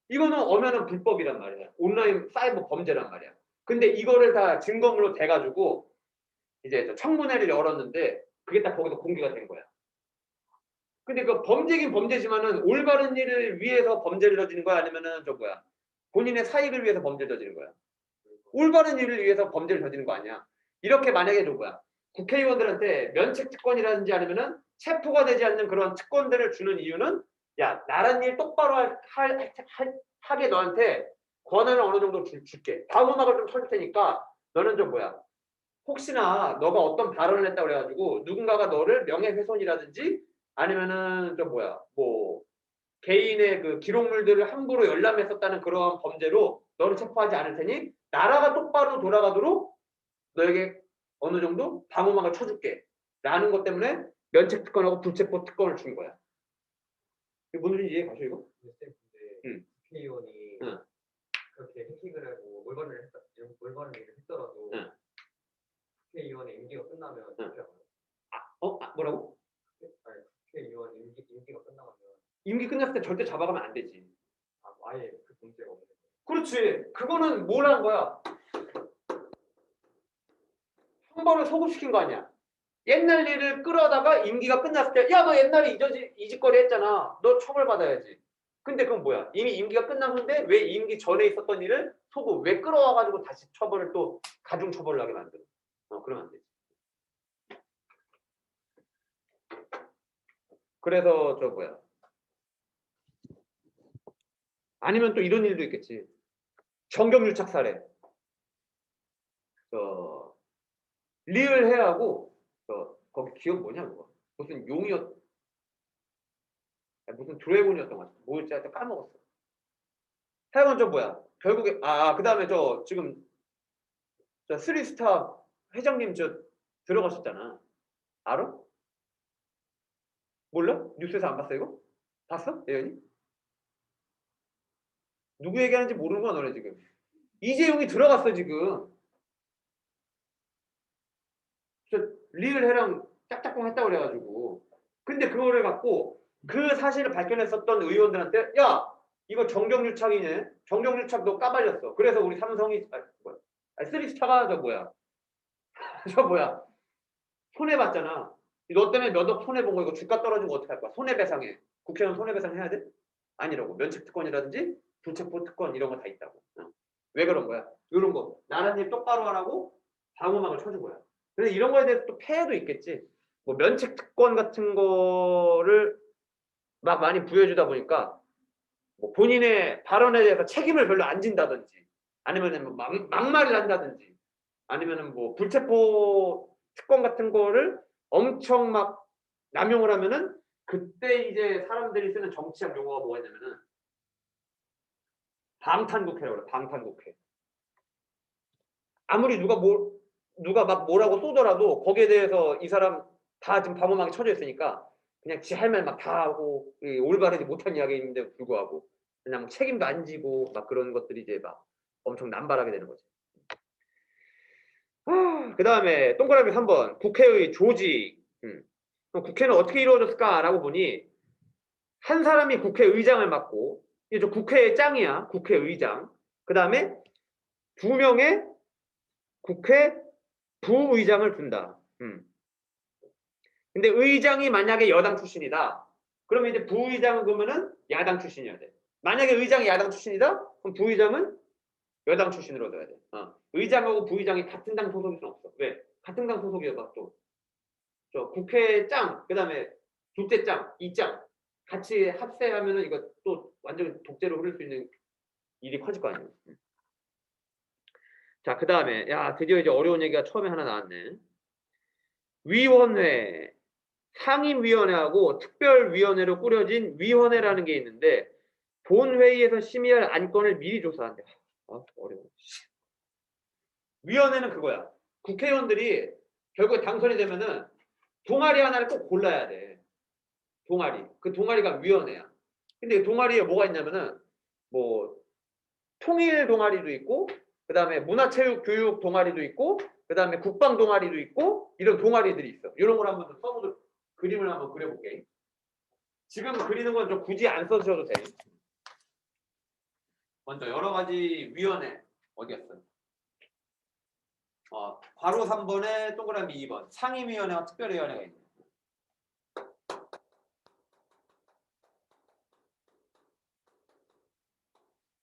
이거는 엄연한 불법이란 말이야. 온라인 사이버 범죄란 말이야. 근데 이거를 다 증거물로 대가지고 이제 청문회를 열었는데 그게 딱 거기서 공개가 된 거야. 근데 그 범죄긴 범죄지만은 올바른 일을 위해서 범죄를 저지른 거야? 아니면은 본인의 사익을 위해서 범죄를 저지른 거야? 올바른 일을 위해서 범죄를 저지른 거 아니야? 이렇게 만약에 국회의원들한테 면책 특권이라든지 아니면은 체포가 되지 않는 그런 특권들을 주는 이유는 야, 나란 일 똑바로 하게 너한테 권한을 어느 정도 줄게. 방어막을 좀 쳐줄 테니까 너는 혹시나 너가 어떤 발언을 했다고 그래가지고 누군가가 너를 명예훼손이라든지 아니면은 뭐 개인의 그 기록물들을 함부로 열람했었다는 그러한 범죄로 너를 체포하지 않을 테니 나라가 똑바로 돌아가도록 너에게 어느 정도 방어막을 쳐줄게. 라는 것 때문에 면책 특권하고 불체포 특권을 준 거야. 이게 뭔 소리인지 이해 가셔 이거? 근데 국회의원이 그렇게 해킹을 하고 올바른 일을 했더라도 국회의원의 임기가 끝나면 어떻게 하나요? 뭐라고? 아니, 국회의원 임기가 끝나면 임기 끝났을 때 절대 잡아가면 안 되지. 아예 그 문제가 없는 거예요. 그렇지. 그거는 뭘 한 거야? 형벌을 소급시킨 거 아니야. 옛날 일을 끌어다가 임기가 끝났을 때 야 너 옛날에 이 짓거리 했잖아. 너 처벌받아야지. 근데 그건 뭐야? 이미 임기가 끝난 건데 왜 임기 전에 있었던 일을 왜 끌어와가지고 다시 처벌을 또 가중 처벌을 하게 만들어. 그러면 안 되지. 그래서 아니면 또 이런 일도 있겠지. 정경유착 사례. 리을 해하고 거기 기억 뭐냐 그거. 무슨 무슨 드래곤이었던 것 같아. 뭐였지? 하여튼 까먹었어. 하여간 결국에 그 다음에 지금 쓰리스타 회장님 들어가셨잖아. 알아? 몰라? 뉴스에서 안 봤어 이거? 봤어? 예연이? 누구 얘기하는지 모르는 거야 너네 지금. 이재용이 들어갔어 지금. 리을해랑 짝짝꿍 했다고 그래가지고. 근데 그거를 갖고 그 사실을 발견했었던 의원들한테 야 이거 정경유착이네. 정경유착 너 까발렸어. 그래서 우리 삼성이 쓰리스타가 손해봤잖아. 너 때문에 몇 억 손해 본 거 이거 주가 떨어진 거 어떻게 할 거야? 손해배상해. 국회의원 손해배상 해야 돼? 아니라고. 면책특권이라든지 불체포 특권 이런 거 다 있다고. 왜 그런 거야? 이런 거 나라님 똑바로 하라고 방어막을 쳐준 거야. 그래서 이런 거에 대해서 또 폐해도 있겠지. 뭐 면책특권 같은 거를 막 많이 부여주다 보니까 뭐 본인의 발언에 대해서 책임을 별로 안 진다든지 아니면 막말을 한다든지 아니면은 뭐 불체포 특권 같은 거를 엄청 막 남용을 하면은 그때 이제 사람들이 쓰는 정치학 용어가 뭐가 있냐면은 방탄국회라고 그래. 방탄국회. 아무리 누가 막 뭐라고 쏘더라도 거기에 대해서 이 사람 다 지금 방어막이 쳐져 있으니까 그냥 지 할 말 막 다 하고 올바르지 못한 이야기인데 불구하고 그냥 책임도 안 지고 막 그런 것들이 이제 막 엄청 남발하게 되는 거지. 그 다음에 동그라미 3번 국회의 조직. 그럼 국회는 어떻게 이루어졌을까라고 보니 한 사람이 국회의장을 맡고 이제 국회의 짱이야. 국회의장. 그 다음에 2명의 국회 부의장을 둔다. 근데 의장이 만약에 여당 출신이다. 그러면 이제 부의장은 그러면은 야당 출신이어야 돼. 만약에 의장이 야당 출신이다. 그럼 부의장은 여당 출신으로 둬야 돼. 의장하고 부의장이 같은 당 소속일 수는 없어. 왜? 같은 당 소속이어봐 또. 저 국회 짱, 그 다음에 둘째 짱, 이짱 같이 합세하면은 이거 또 완전 독재로 흐를 수 있는 일이 커질 거 아니에요. 자, 그 다음에 야 드디어 이제 어려운 얘기가 처음에 하나 나왔네. 위원회, 상임위원회하고 특별위원회로 꾸려진 위원회라는 게 있는데 본회의에서 심의할 안건을 미리 조사한대. 어려워. 위원회는 그거야. 국회의원들이 결국에 당선이 되면은 동아리 하나를 꼭 골라야 돼. 동아리. 그 동아리가 위원회야. 근데 동아리에 뭐가 있냐면은 뭐 통일 동아리도 있고 그다음에 문화체육교육 동아리도 있고 그다음에 국방 동아리도 있고 이런 동아리들이 있어. 이런 걸 한번 써보도록 그림을 한번 그려볼게. 지금 그리는 건 좀 굳이 안 써주셔도 돼. 먼저 여러 가지 위원회 어디였어? 괄호 3번에 동그라미 2번 상임위원회와 특별위원회가 있네.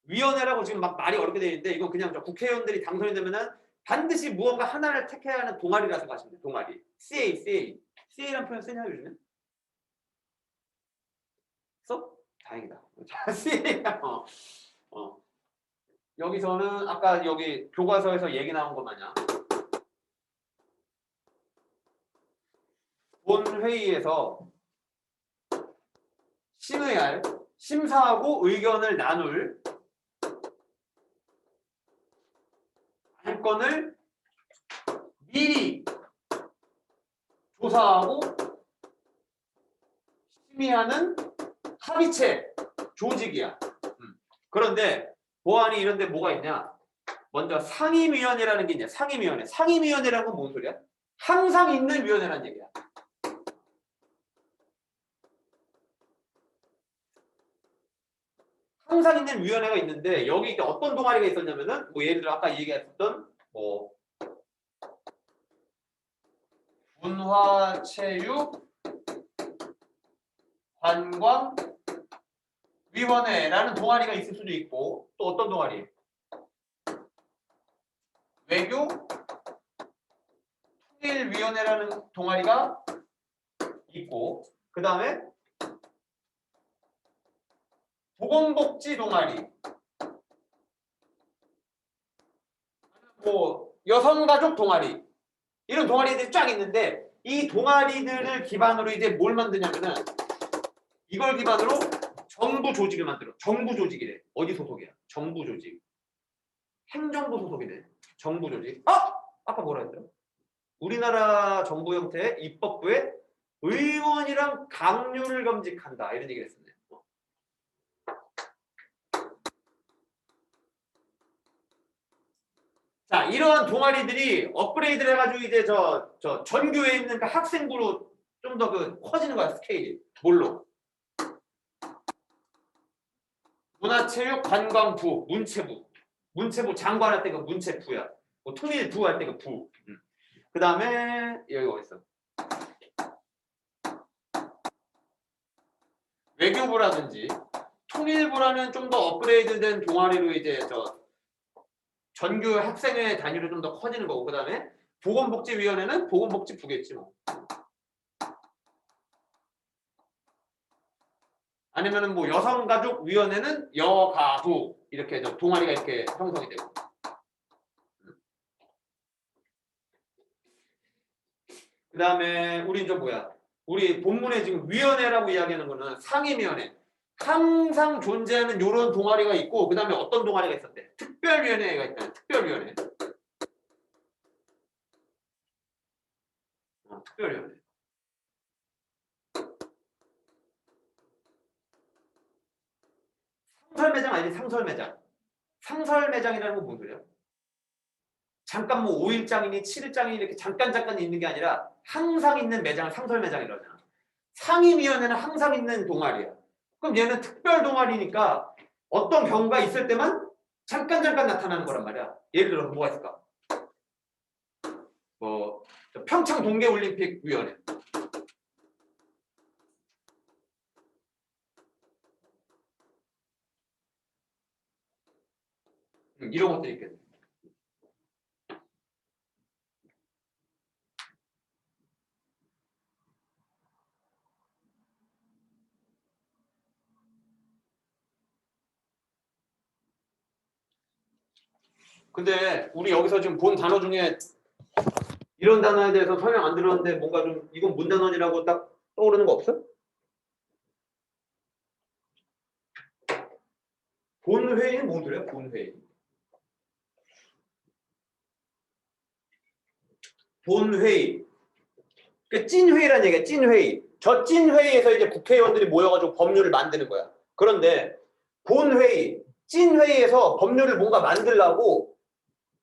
위원회라고 지금 막 말이 어렵게 되어 있는데 이건 그냥 국회의원들이 당선이 되면은 반드시 무언가 하나를 택해야 하는 동아리라서 가시면 돼요. 동아리. CA라는 표현 쓰냐 요즘에? 써? 다행이다. CA. 여기서는 아까 여기 교과서에서 얘기 나온 것 마냥 본회의에서 심의할, 심사하고 의견을 나눌 안건을 미리 조사하고 심의하는 합의체 조직이야. 그런데 보안이 이런데 뭐가 있냐? 먼저 상임위원회라는 게 있냐? 상임위원회. 상임위원회라는 건 뭔 소리야? 항상 있는 위원회라는 얘기야. 항상 있는 위원회가 있는데 여기 어떤 동아리가 있었냐면은 뭐 예를 들어 아까 얘기했었던 뭐 문화체육 관광위원회라는 동아리가 있을 수도 있고 또 어떤 동아리? 외교 통일위원회라는 동아리가 있고 그 다음에 보건복지 동아리 뭐 여성가족 동아리 이런 동아리들이 쫙 있는데 이 동아리들을 기반으로 이제 뭘 만드냐면은 이걸 기반으로 정부 조직을 만들어. 정부 조직이래. 어디 소속이야? 정부 조직. 행정부 소속이네. 정부 조직. 아까 뭐라 했더라? 우리나라 정부 형태의 입법부의 의원이랑 강요를 겸직한다. 이런 얘기를 했었네. 자, 이러한 동아리들이 업그레이드를 해가지고 이제 저 전교에 있는 그 학생부로 좀 더 커지는 거야, 스케일이. 뭘로? 문화체육관광부, 문체부 장관 할 때 그 문체부야. 뭐 통일부 할 때 그 부. 그 다음에 여기 어디 있어? 외교부라든지 통일부라는 좀 더 업그레이드된 동아리로 이제 전교 학생회 단위로 좀 더 커지는 거고, 그 다음에 보건복지위원회는 보건복지부겠지 뭐. 아니면은 뭐 여성가족위원회는 여가부 이렇게 동아리가 이렇게 형성이 되고. 그 다음에 우리 우리 본문에 지금 위원회라고 이야기하는 거는 상임위원회. 항상 존재하는 이런 동아리가 있고, 그 다음에 어떤 동아리가 있었대? 특별위원회가 있다. 특별위원회. 특별위원회. 상설매장 알지? 상설매장. 상설매장이라는 건 뭔 소리야? 잠깐 뭐 5일장이니 7일장이니 이렇게 잠깐 있는 게 아니라 항상 있는 매장을 상설매장이라고 하잖아. 상임위원회는 항상 있는 동아리야. 그럼 얘는 특별 동아리니까 어떤 경우가 있을 때만 잠깐 나타나는 거란 말이야. 예를 들어서 뭐가 있을까? 뭐 평창 동계올림픽 위원회. 이런 것들이 있겠네. 근데 우리 여기서 지금 본 단어 중에 이런 단어에 대해서 설명 안 들었는데 뭔가 좀 이건 뭔 단어라고 딱 떠오르는 거 없어? 본회의는 뭔 소리야? 본회의. 본회의. 그러니까 찐회의란 얘기야. 찐회의. 저 찐회의에서 이제 국회의원들이 모여가지고 법률을 만드는 거야. 그런데 본회의, 찐회의에서 법률을 뭔가 만들려고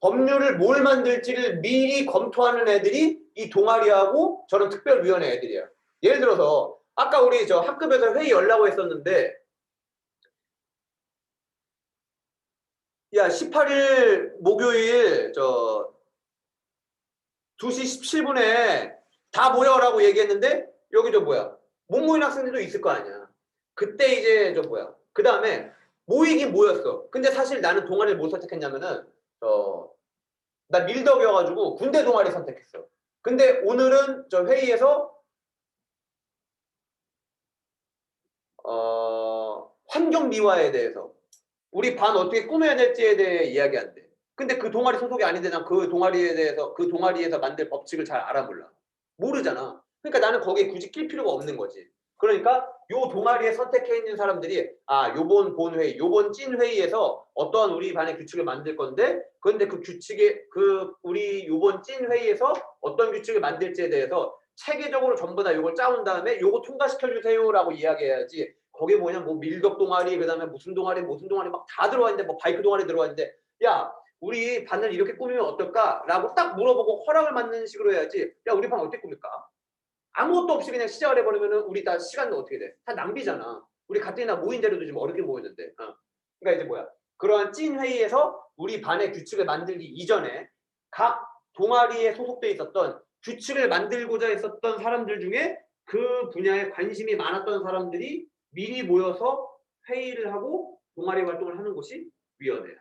법률을 뭘 만들지를 미리 검토하는 애들이 이 동아리하고 저런 특별위원회 애들이야. 예를 들어서 아까 우리 저 학급에서 회의 열라고 했었는데 야 18일 목요일 2시 17분에 다 모여라고 얘기했는데 여기 못 모인 학생들도 있을 거 아니야. 그때 이제 그 다음에 모이긴 모였어. 근데 사실 나는 동아리를 못 선택했냐면은 나 밀덕이어가지고 군대 동아리 선택했어. 근데 오늘은 저 회의에서 환경 미화에 대해서 우리 반 어떻게 꾸며야 될지에 대해 이야기한대. 근데 그 동아리 소속이 아닌데 난 그 동아리에 대해서 그 동아리에서 만들 법칙을 잘 알아 몰라. 모르잖아. 그러니까 나는 거기에 굳이 낄 필요가 없는 거지. 그러니까 요 동아리에 선택해 있는 사람들이 요번 본회의, 요번 찐회의에서 어떠한 우리 반의 규칙을 만들 건데 그런데 그 규칙에 우리 요번 찐회의에서 어떤 규칙을 만들지에 대해서 체계적으로 전부 다 요걸 짜온 다음에 요거 통과시켜 주세요라고 이야기해야지. 거기 뭐냐 뭐 밀덕 동아리 그다음에 무슨 동아리 막 다 들어와 있는데 뭐 바이크 동아리 들어와 있는데 야 우리 반을 이렇게 꾸미면 어떨까라고 딱 물어보고 허락을 받는 식으로 해야지. 야 우리 반 어떻게 꾸밀까? 아무것도 없이 그냥 시작을 해버리면은 우리 다 시간은 어떻게 돼? 다 낭비잖아. 우리 가뜩이나 모인 자료도 지금 어렵게 모였는데. 그러니까 이제 그러한 찐 회의에서 우리 반의 규칙을 만들기 이전에 각 동아리에 소속돼 있었던 규칙을 만들고자 했었던 사람들 중에 그 분야에 관심이 많았던 사람들이 미리 모여서 회의를 하고 동아리 활동을 하는 곳이 위원회야.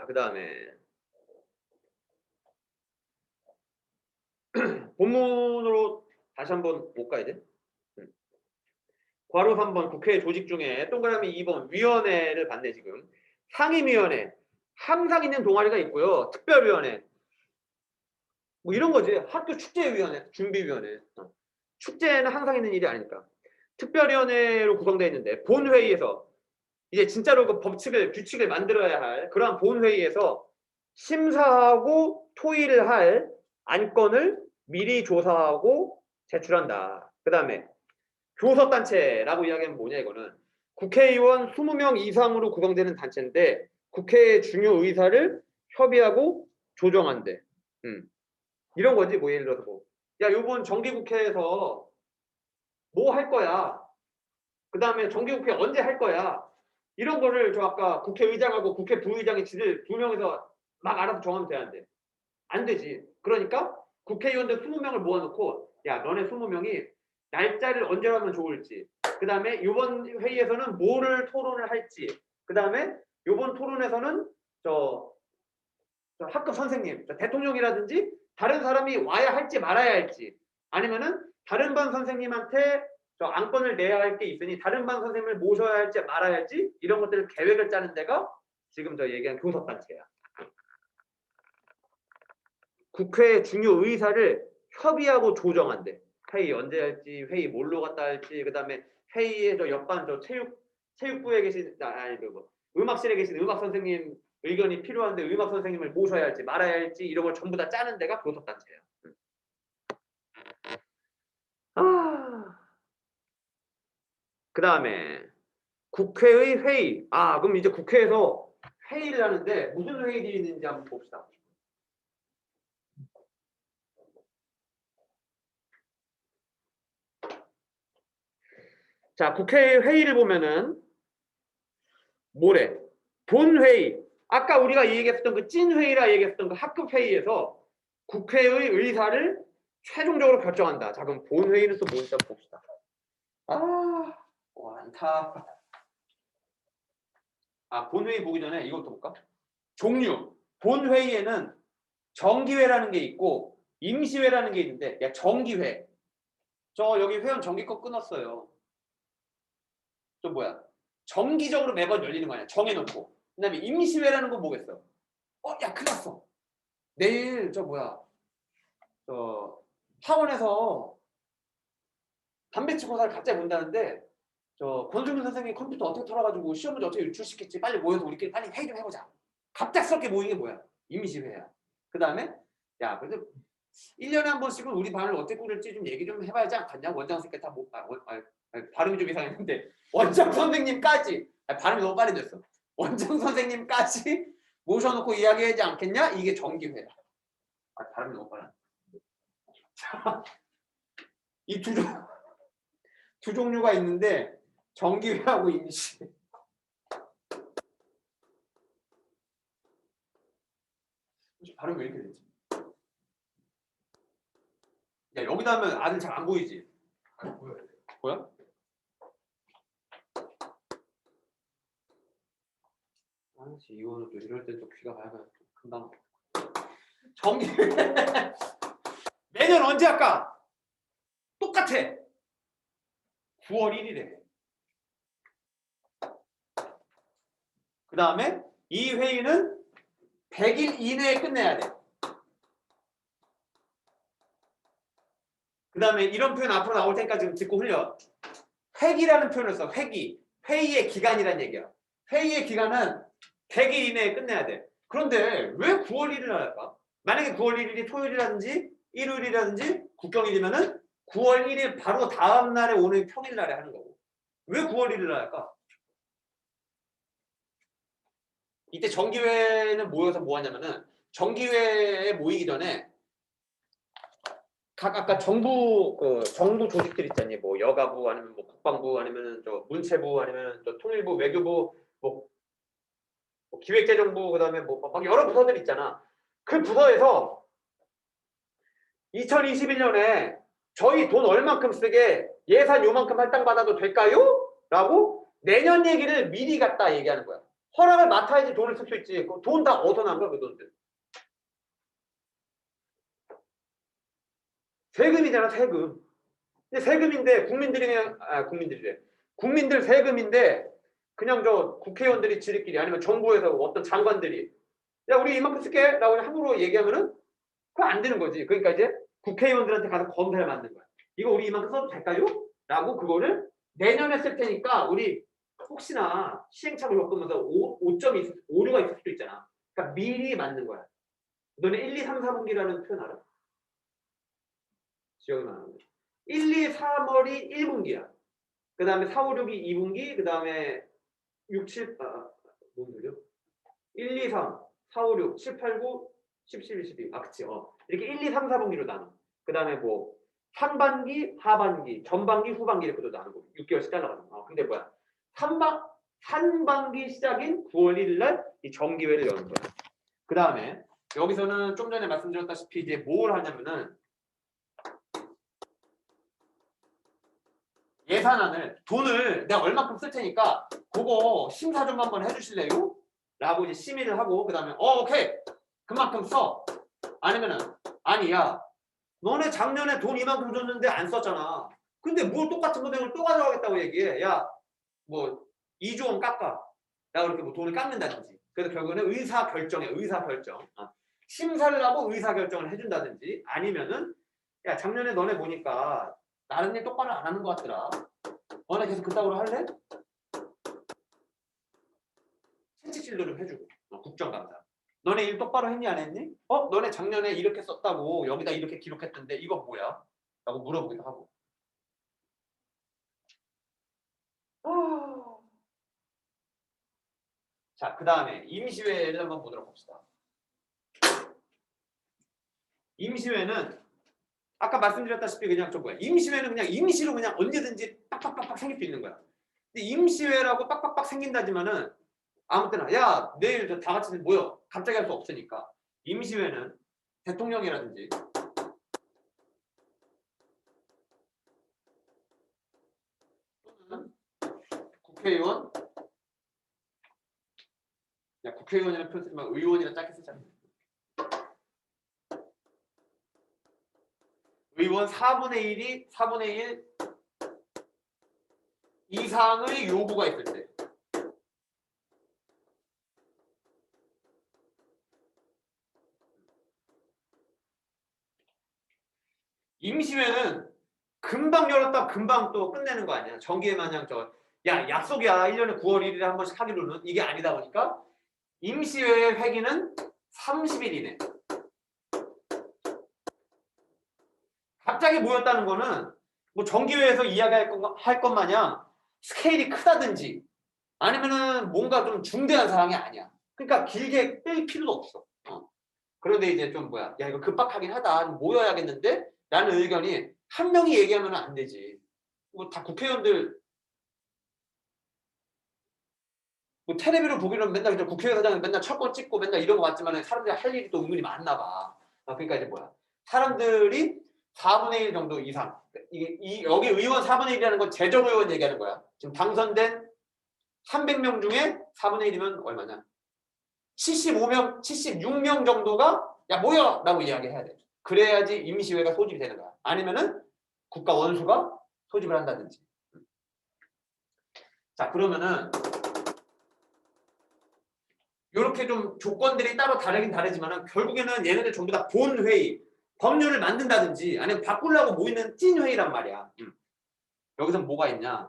그 다음에 본문으로 다시 한번 볼까 이제? 괄호 3번 국회 조직 중에 동그라미 2번 위원회를 봤네 지금. 상임위원회 항상 있는 동아리가 있고요. 특별위원회 뭐 이런 거지. 학교 축제위원회, 준비위원회. 축제는 항상 있는 일이 아니니까. 특별위원회로 구성되어 있는데 본회의에서 이제 진짜로 그 규칙을 만들어야 할 그러한 본회의에서 심사하고 토의를 할 안건을 미리 조사하고 제출한다. 그 다음에 교섭단체라고 이야기하면 뭐냐 이거는 국회의원 20명 이상으로 구성되는 단체인데 국회의 중요 의사를 협의하고 조정한대. 이런 거지. 뭐 예를 들어서 야 요번 정기국회에서 뭐 할 거야. 그 다음에 정기국회 언제 할 거야. 이런 거를 저 아까 국회의장하고 국회 부의장이 지들 두 명이서 막 알아서 정하면 되는데 안 되지. 그러니까 국회의원들 20명을 모아놓고 야 너네 20명이 날짜를 언제 하면 좋을지, 그 다음에 이번 회의에서는 뭐를 토론을 할지, 그 다음에 이번 토론에서는 저 학급 선생님, 저 대통령이라든지 다른 사람이 와야 할지 말아야 할지, 아니면은 다른 반 선생님한테 저 안건을 내야 할 게 있으니 다른 반 선생님을 모셔야 할지 말아야 할지, 이런 것들을 계획을 짜는 데가 지금 저 얘기한 교섭단체야. 국회의 중요 의사를 협의하고 조정한대. 회의 언제 할지, 회의 뭘로 갔다 할지, 그 다음에 회의에 저 옆반 저 체육부에 계신 음악실에 계신 음악 선생님 의견이 필요한데 음악 선생님을 모셔야 할지 말아야 할지, 이런 걸 전부 다 짜는 데가 교섭단체예요. 그 다음에 국회의 회의. 그럼 이제 국회에서 회의를 하는데 무슨 회의들이 있는지 한번 봅시다. 자, 국회 회의를 보면은 뭐래? 본회의. 아까 우리가 얘기했었던 그 찐회의라 얘기했었던 그 학급 회의에서 국회의 의사를 최종적으로 결정한다. 자, 그럼 본회의는 또 뭔지 한번 봅시다. 많다. 본회의 보기 전에 이것도 볼까? 종류. 본회의에는 정기회라는 게 있고 임시회라는 게 있는데, 야, 정기회. 저 여기 회원 정기껏 끊었어요. 또 뭐야? 정기적으로 매번 열리는 거 아니야. 정해놓고. 그 다음에 임시회라는 건 뭐겠어? 야, 큰일 났어. 내일 저 학원에서 담배치고사를 갑자기 본다는데 저 권수민 선생님 컴퓨터 어떻게 털어가지고 시험 문제 어떻게 유출시킬지 빨리 모여서 우리끼리 빨리 회의 좀 해보자. 갑작스럽게 모이는 게 뭐야? 임시회야. 그 다음에 야, 그래도 1년에 한 번씩은 우리 반을 어떻게 꾸릴지 좀 얘기 좀 해봐야지 않겠냐? 원장 선생님 다 발음이 좀 이상했는데 원장 선생님까지, 발음이 너무 빨리 됐어. 원장 선생님까지 모셔놓고 이야기하지 않겠냐? 이게 정기회야. 발음이 너무 빨라. 이 두 종류가 있는데 정기회하고 임시. 발음이 왜 이렇게 되지? 야, 여기다 하면 아들 잘 안 보이지? 보여? 이거는 또 이럴 때 또 귀가 밝아요. 금방. 정기회. 매년 언제 할까? 똑같아. 9월 1일에. 그 다음에 이 회의는 100일 이내에 끝내야 돼. 그 다음에 이런 표현 앞으로 나올 테니까 지금 듣고 흘려. 회기라는 표현을 써. 회기. 회의의 기간이란 얘기야. 회의의 기간은 100일 이내에 끝내야 돼. 그런데 왜 9월 1일 날 할까? 만약에 9월 1일이 토요일이라든지 일요일이라든지 국경일이면은 9월 1일 바로 다음 날에 오는 평일날에 하는 거고. 왜 9월 1일 날 할까? 이때 정기회는 모여서 뭐 하냐면은 정기회에 모이기 전에 아까 정부 조직들 있잖니. 뭐 여가부 아니면 뭐 국방부 아니면 저 문체부 아니면 저 통일부 외교부 뭐 기획재정부 그다음에 막 여러 부서들 있잖아. 그 부서에서 2021년에 저희 돈 얼만큼 쓰게 예산 요만큼 할당받아도 될까요? 라고 내년 얘기를 미리 갖다 얘기하는 거야. 허락을 맡아야지 돈을 쓸 수 있지. 돈 다 어디서 난 거야, 그 돈들. 세금이잖아, 세금. 근데 세금인데 국민들 세금인데 그냥 저 국회의원들이 지들끼리 아니면 정부에서 어떤 장관들이 야, 우리 이만큼 쓸게 라고 함부로 얘기하면은 그거 안 되는 거지. 그러니까 이제 국회의원들한테 가서 검사를 받는 거야. 이거 우리 이만큼 써도 될까요? 라고 그거를 내년에 쓸 테니까 우리 혹시나 시행착오를 겪으면서 오류가 있을 수도 있잖아. 그러니까 미리 맞는 거야. 너네 1, 2, 3, 4분기라는 표현 알아? 지역이 말하는 거야. 1, 2, 3월이 1분기야. 그 다음에 4, 5, 6이 2분기, 그 다음에 6, 7, 뭔 소리야? 1, 2, 3, 4, 5, 6, 7, 8, 9, 10, 11, 12. 그치. 이렇게 1, 2, 3, 4분기로 나눠. 그 다음에 뭐 상반기, 하반기, 전반기, 후반기 이렇게도 나누고 6개월씩 잘라가지고. 근데 뭐야? 산반기 시작인 9월 1일 날 이 정기회를 여는 거야. 그 다음에 여기서는 좀 전에 말씀드렸다시피 이제 뭘 하냐면은 예산안을 돈을 내가 얼마큼 쓸 테니까 그거 심사 좀 한번 해주실래요? 라고 이제 심의를 하고 그 다음에 오케이 그만큼 써. 아니면은 아니야 너네 작년에 돈 이만큼 줬는데 안 썼잖아. 근데 뭘 똑같은 거 내가 또 가져가겠다고 얘기해. 야 뭐 2조 원 깎아. 야 그렇게 뭐 돈을 깎는다든지. 그래서 결국에는 의사결정이야. 의사결정. 심사를 하고 의사결정을 해준다든지 아니면은 야 작년에 너네 보니까 다른 일 똑바로 안 하는 것 같더라. 너네 계속 그따구로 할래? 채찍질도 좀 해주고 국정감사. 너네 일 똑바로 했니 안 했니? 너네 작년에 이렇게 썼다고 여기다 이렇게 기록했던데 이거 뭐야? 라고 물어보기도 하고. 자, 그 다음에 임시회를 한번 보도록 합시다. 임시회는 아까 말씀드렸다시피 그냥 좀 뭐야? 임시회는 그냥 임시로 그냥 언제든지 빡빡빡빡 생길 수 있는 거야. 근데 임시회라고 빡빡빡 생긴다지만은 아무 때나 야 내일 다 같이 모여 갑자기 할 수 없으니까 임시회는 대통령이라든지 또는 국회의원 야 국회의원이라는 표현 쓰지 마 의원이라 짧게 쓰자. 의원 4분의 1이 4분의 1 이상의 요구가 있을 때 임시회는 금방 열었다 금방 또 끝내는 거 아니야. 정기회 마냥 야 약속이야 1년에 9월 1일에 한 번씩 하기로는 이게 아니다 보니까 임시회의 회기는 30일 이내. 갑자기 모였다는 거는 뭐 정기회에서 이야기할 것 마냥 스케일이 크다든지 아니면은 뭔가 좀 중대한 사항이 아니야. 그러니까 길게 뺄 필요도 없어. 그런데 이제 좀 뭐야 야 이거 급박하긴 하다 모여야겠는데 라는 의견이 한 명이 얘기하면 안 되지. 뭐 다 국회의원들 뭐 텔레비로 보기로는 맨날 그냥 국회의사장은 맨날 철권 찍고 맨날 이런 거 봤지만 사람들이 할 일이 또 은근히 많나 봐. 그러니까 이제 뭐야 사람들이 4분의 1 정도 이상 여기 의원 4분의 1이라는 건 재정의원 얘기하는 거야. 지금 당선된 300명 중에 4분의 1이면 얼마냐 75명 76명 정도가 야 모여 라고 이야기해야 돼. 그래야지 임시회가 소집이 되는 거야. 아니면은 국가 원수가 소집을 한다든지. 자 그러면은 이렇게 좀 조건들이 따로 다르긴 다르지만 결국에는 얘네들 전부 다 본회의 법률을 만든다든지 아니면 바꾸려고 모이는 찐회의란 말이야. 여기서 뭐가 있냐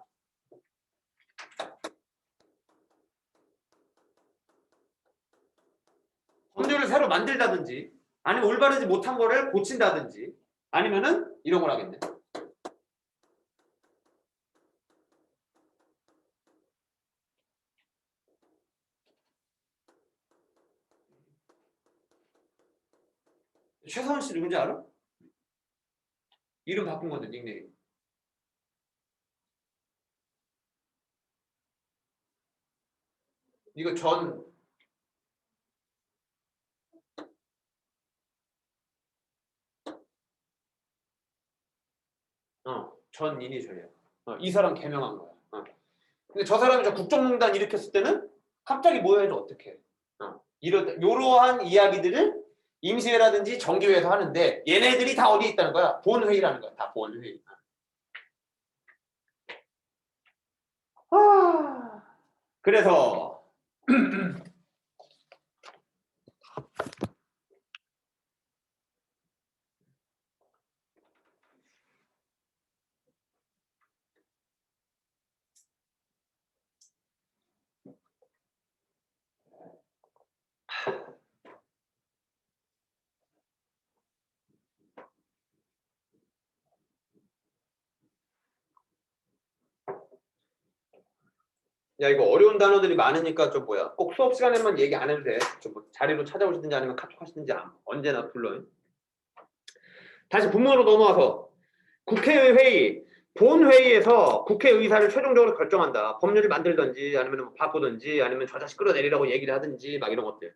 법률을 새로 만들다든지 아니면 올바르지 못한 거를 고친다든지 아니면은 이런 걸 하겠네. 최서원 씨 누군지 알아? 이름 바꾼 건데 닉네임. 이거 전 이니셜이야. 이 사람 개명한 거야. 근데 저 사람이 저 국정농단 일으켰을 때는 갑자기 모여야지 어떡해. 이러한 이야기들을 임시회라든지 정기회에서 하는데 얘네들이 다 어디 있다는 거야? 본회의라는 거야. 다 본회의. 그래서 야 이거 어려운 단어들이 많으니까 좀 뭐야 꼭 수업 시간에만 얘기 안 해도 돼. 뭐 자리로 찾아오시든지 아니면 카톡 하시든지 언제나 불러. 다시 본문으로 넘어와서 국회의 회의 본회의에서 국회 의사를 최종적으로 결정한다. 법률을 만들든지 아니면 바꾸든지 아니면 저 자식 끌어내리라고 얘기를 하든지 막 이런 것들.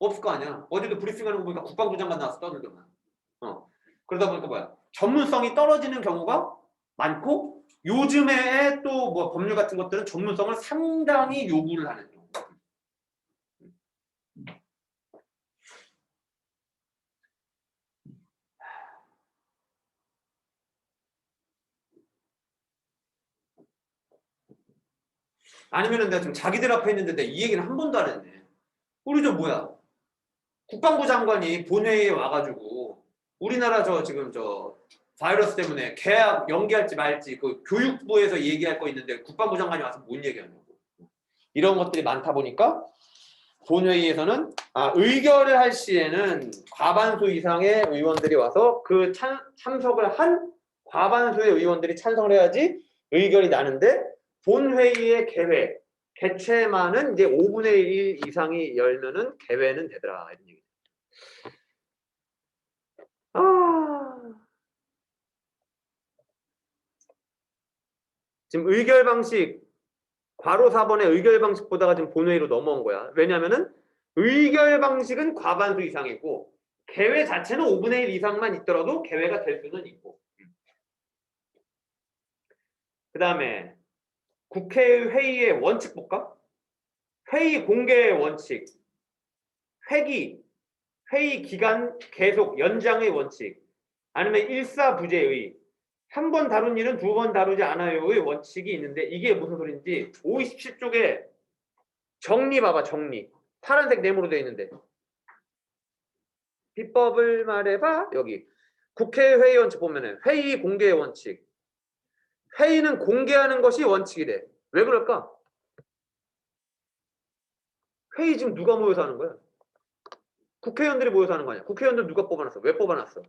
없을 거 아니야. 어제도 브리핑하는 거 보니까 국방부 장관 나와서 떠들더만. 그러다 보니까 뭐야? 전문성이 떨어지는 경우가 많고 요즘에 또 뭐 법률 같은 것들은 전문성을 상당히 요구를 하는 경우. 아니면은 내가 지금 자기들 앞에 있는데 내가 이 얘기는 한 번도 안 했네. 우리 저 뭐야? 국방부 장관이 본회의에 와가지고 우리나라 저 지금 저 바이러스 때문에 계약 연기할지 말지 그 교육부에서 얘기할 거 있는데 국방부 장관이 와서 뭔 얘기하냐고. 이런 것들이 많다 보니까 본회의에서는 의결을 할 시에는 과반수 이상의 의원들이 와서 그 참석을 한 과반수의 의원들이 찬성을 해야지 의결이 나는데 본회의의 개최만은 이제 5분의 1 이상이 열면은 개회는 되더라 이런 얘기. 지금 의결 방식 괄호 4번의 의결 방식 보다가 지금 본회의로 넘어온 거야. 왜냐면은 의결 방식은 과반수 이상이고 개회 자체는 5분의 1 이상만 있더라도 개회가 될 수는 있고. 그 다음에 국회 회의의 원칙 볼까? 회의 공개의 원칙, 회의 기간 계속 연장의 원칙, 아니면 일사부재의 한 번 다룬 일은 두 번 다루지 않아요의 원칙이 있는데 이게 무슨 소린지 57쪽에 정리 봐봐. 정리. 파란색 네모로 되어 있는데 비법을 말해봐. 여기 국회 회의 원칙 보면은 회의 공개의 원칙. 회의는 공개하는 것이 원칙이래. 왜 그럴까? 회의 지금 누가 모여서 하는 거야? 국회의원들이 모여서 하는 거 아니야? 국회의원들 누가 뽑아놨어? 왜 뽑아놨어?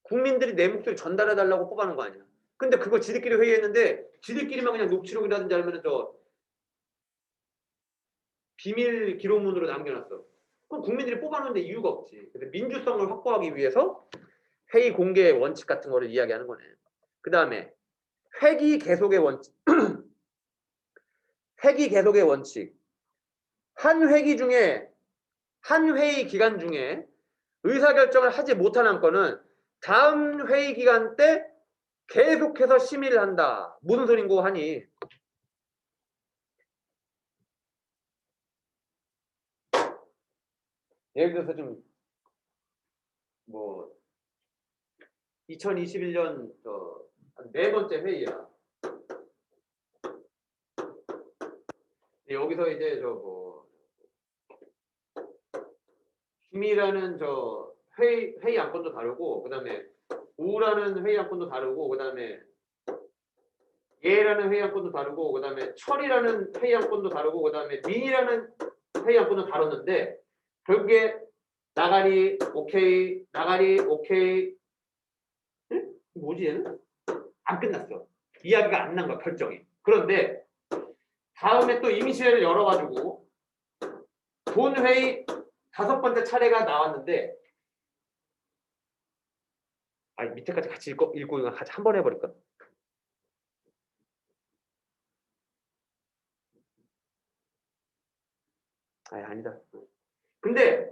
국민들이 내 목소리 전달해달라고 뽑아놓은 거 아니야? 근데 그걸 지들끼리 회의했는데 지들끼리만 그냥 녹취록이라든지 아니면 저 비밀 기록문으로 남겨놨어. 그럼 국민들이 뽑아놓는데 이유가 없지. 그래서 민주성을 확보하기 위해서 회의 공개의 원칙 같은 거를 이야기하는 거네. 그 다음에 회기 계속의 원칙. 회기 계속의 원칙. 한 회의 기간 중에 의사결정을 하지 못한 안건은 다음 회의 기간 때 계속해서 심의를 한다. 무슨 소린고 하니? 예를 들어서 좀 뭐 2021년 네 번째 회의야. 여기서 이제 힘이라는 회의 안건도 다르고, 그 다음에 우라는 회의 안건도 다르고, 그 다음에 예라는 회의 안건도 다르고, 그 다음에 철이라는 회의 안건도 다르고, 그 다음에 민이라는 회의 안건도 다뤘는데 결국에 나가리 오케이, 나가리 오케이. 응? 뭐지 얘는? 안 끝났어. 이야기가 안 난 거야, 결정이. 그런데 다음에 또 임시회를 열어가지고 본회의 5번째 차례가 나왔는데, 밑에까지 같이 읽고 이거 같이 한 번 해버릴까? 아니다. 근데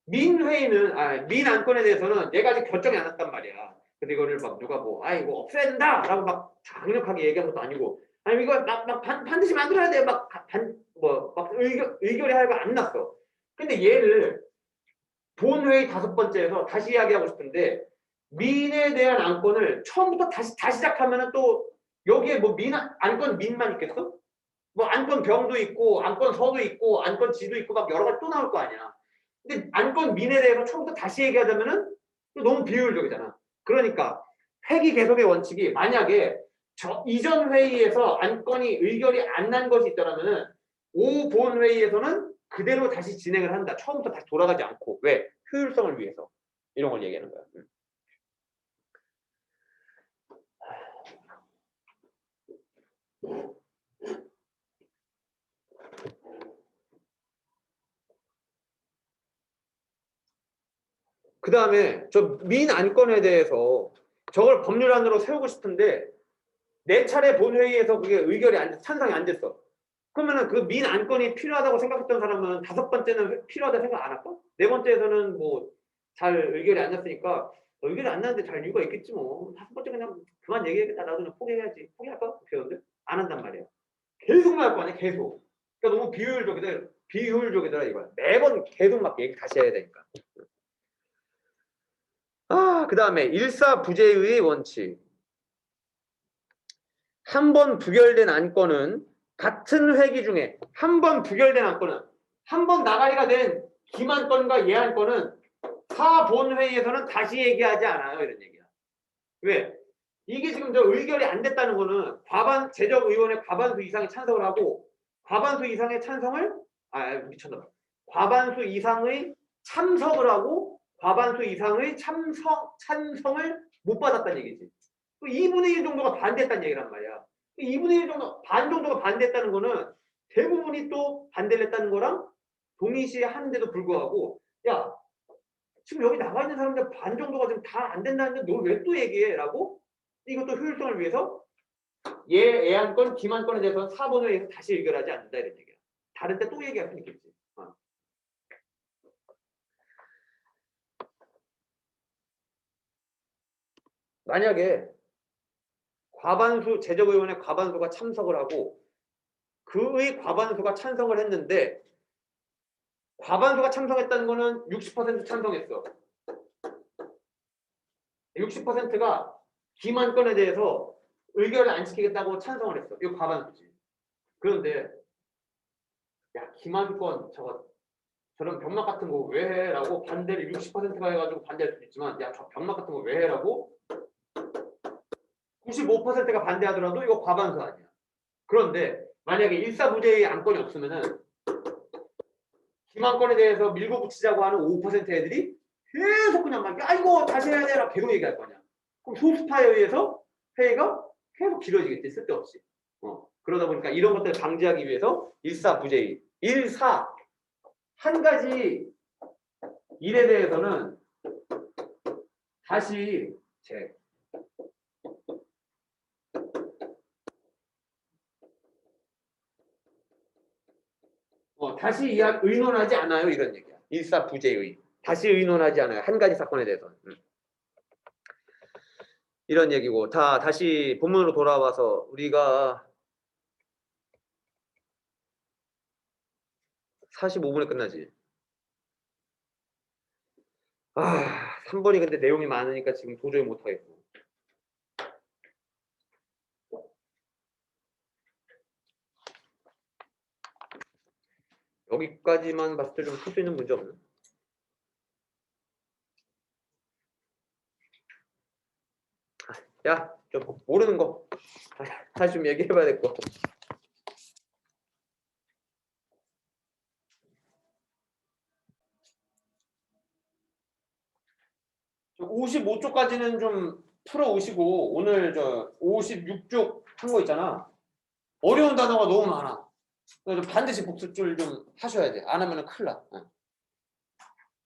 민회의는 민 안건에 대해서는 얘가 아직 결정이 안 났단 말이야. 근데 이거를 막 누가 이거 없애야 된다라고 막 강력하게 얘기한 것도 아니고, 이거 반드시 만들어야 돼. 막 의결이 하여가 안 났어. 근데 얘를 본회의 5번째에서 다시 이야기하고 싶은데, 민에 대한 안건을 처음부터 다시 시작하면은 또 여기에 안건 민만 있겠어? 안건 병도 있고 안건 서도 있고 안건 지도 있고 막 여러 가지 또 나올 거 아니야. 근데 안건 민에 대해서 처음부터 다시 얘기하자면은 너무 비효율적이잖아. 그러니까 회기 계속의 원칙이 만약에 이전 회의에서 안건이 의결이 안 난 것이 있다면은 본 회의에서는 그대로 다시 진행을 한다. 처음부터 다시 돌아가지 않고. 왜? 효율성을 위해서. 이런 걸 얘기하는 거야. 그 다음에 민 안건에 대해서 저걸 법률안으로 세우고 싶은데 내 차례 본회의에서 그게 의결이 찬성이 안 됐어. 그러면은 그 민 안건이 필요하다고 생각했던 사람은 5번째는 필요하다 생각 안 할까? 4번째에서는 뭐 잘 의결이 안 났으니까 의결이 안 났는데 잘 이유가 있겠지 뭐. 5번째 그냥 그만 얘기해야겠다. 나도 그냥 포기해야지. 포기할까? 그러는데 안 한단 말이야. 계속 말 거 아니야. 계속. 그러니까 너무 비효율적이더라 이거야. 매번 계속 막 얘기 다시 해야 되니까. 그 다음에 일사부재의 원칙. 한 번 부결된 안건은 같은 회기 중에 한 번 부결된 안건은 한 번 나가리가 된 김안건과 예안건은 사본회의에서는 다시 얘기하지 않아요. 이런 얘기야. 왜? 이게 지금 저 의결이 안 됐다는 거는 제적의원의 과반수 이상이 찬성을 하고 과반수 이상의 찬성을 미쳤나 과반수 이상의 참석을 하고 과반수 이상의 찬성을 못 받았다는 얘기지. 2분의 1 정도가 반대했다는 얘기란 말이야. 2분의 1 정도, 반 정도가 반대했다는 거는 대부분이 또 반대를 했다는 거랑 동일시하는데도 불구하고 야 지금 여기 나와 있는 사람들 반 정도가 지금 다 안 된다는데 너 왜 또 얘기해? 라고 이것도 효율성을 위해서 예안건, 김안건에 대해서는 사본회의에서 다시 의결하지 않는다 이런 얘기야. 다른 때 또 얘기할 수 있겠지. 만약에 제적의원의 과반수가 참석을 하고 그의 과반수가 찬성을 했는데 과반수가 찬성했다는 거는 60% 찬성했어. 60%가 김안건에 대해서 의결을 안 시키겠다고 찬성을 했어. 이거 과반수지. 그런데 야 김안건 저런 병맛 같은 거 왜 해? 라고 반대를 60%가 해가지고 반대할 수도 있지만 야 저 병맛 같은 거 왜 해? 라고 95%가 반대하더라도 이거 과반수 아니야. 그런데 만약에 일사부재의 안건이 없으면은 김안건에 대해서 밀고 붙이자고 하는 5% 애들이 계속 그냥 막 야 이거 다시 해야 돼라 계속 얘기할 거냐. 그럼 소수파에 의해서 회의가 계속 길어지겠지 쓸데없이. 그러다 보니까 이런 것들을 방지하기 위해서 일사부재의 한 가지 일에 대해서는 다시 다시 의논하지 않아요 이런 얘기야. 일사부재의 다시 의논하지 않아요 한 가지 사건에 대해서는. 이런 얘기고 다시 본문으로 돌아와서 우리가 45분에 끝나지. 3번이 근데 내용이 많으니까 지금 도저히 못하겠고. 여기까지만 봤을 때 좀 풀 수 있는 문제 없나? 야, 좀 모르는 거 다시 좀 얘기해봐야 될 거. 55쪽까지는 좀 풀어오시고 오늘 저 56쪽 한 거 있잖아. 어려운 단어가 너무 많아. 그래서 반드시 복습줄 좀 하셔야 돼. 안 하면 큰일 나.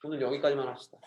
오늘 여기까지만 합시다.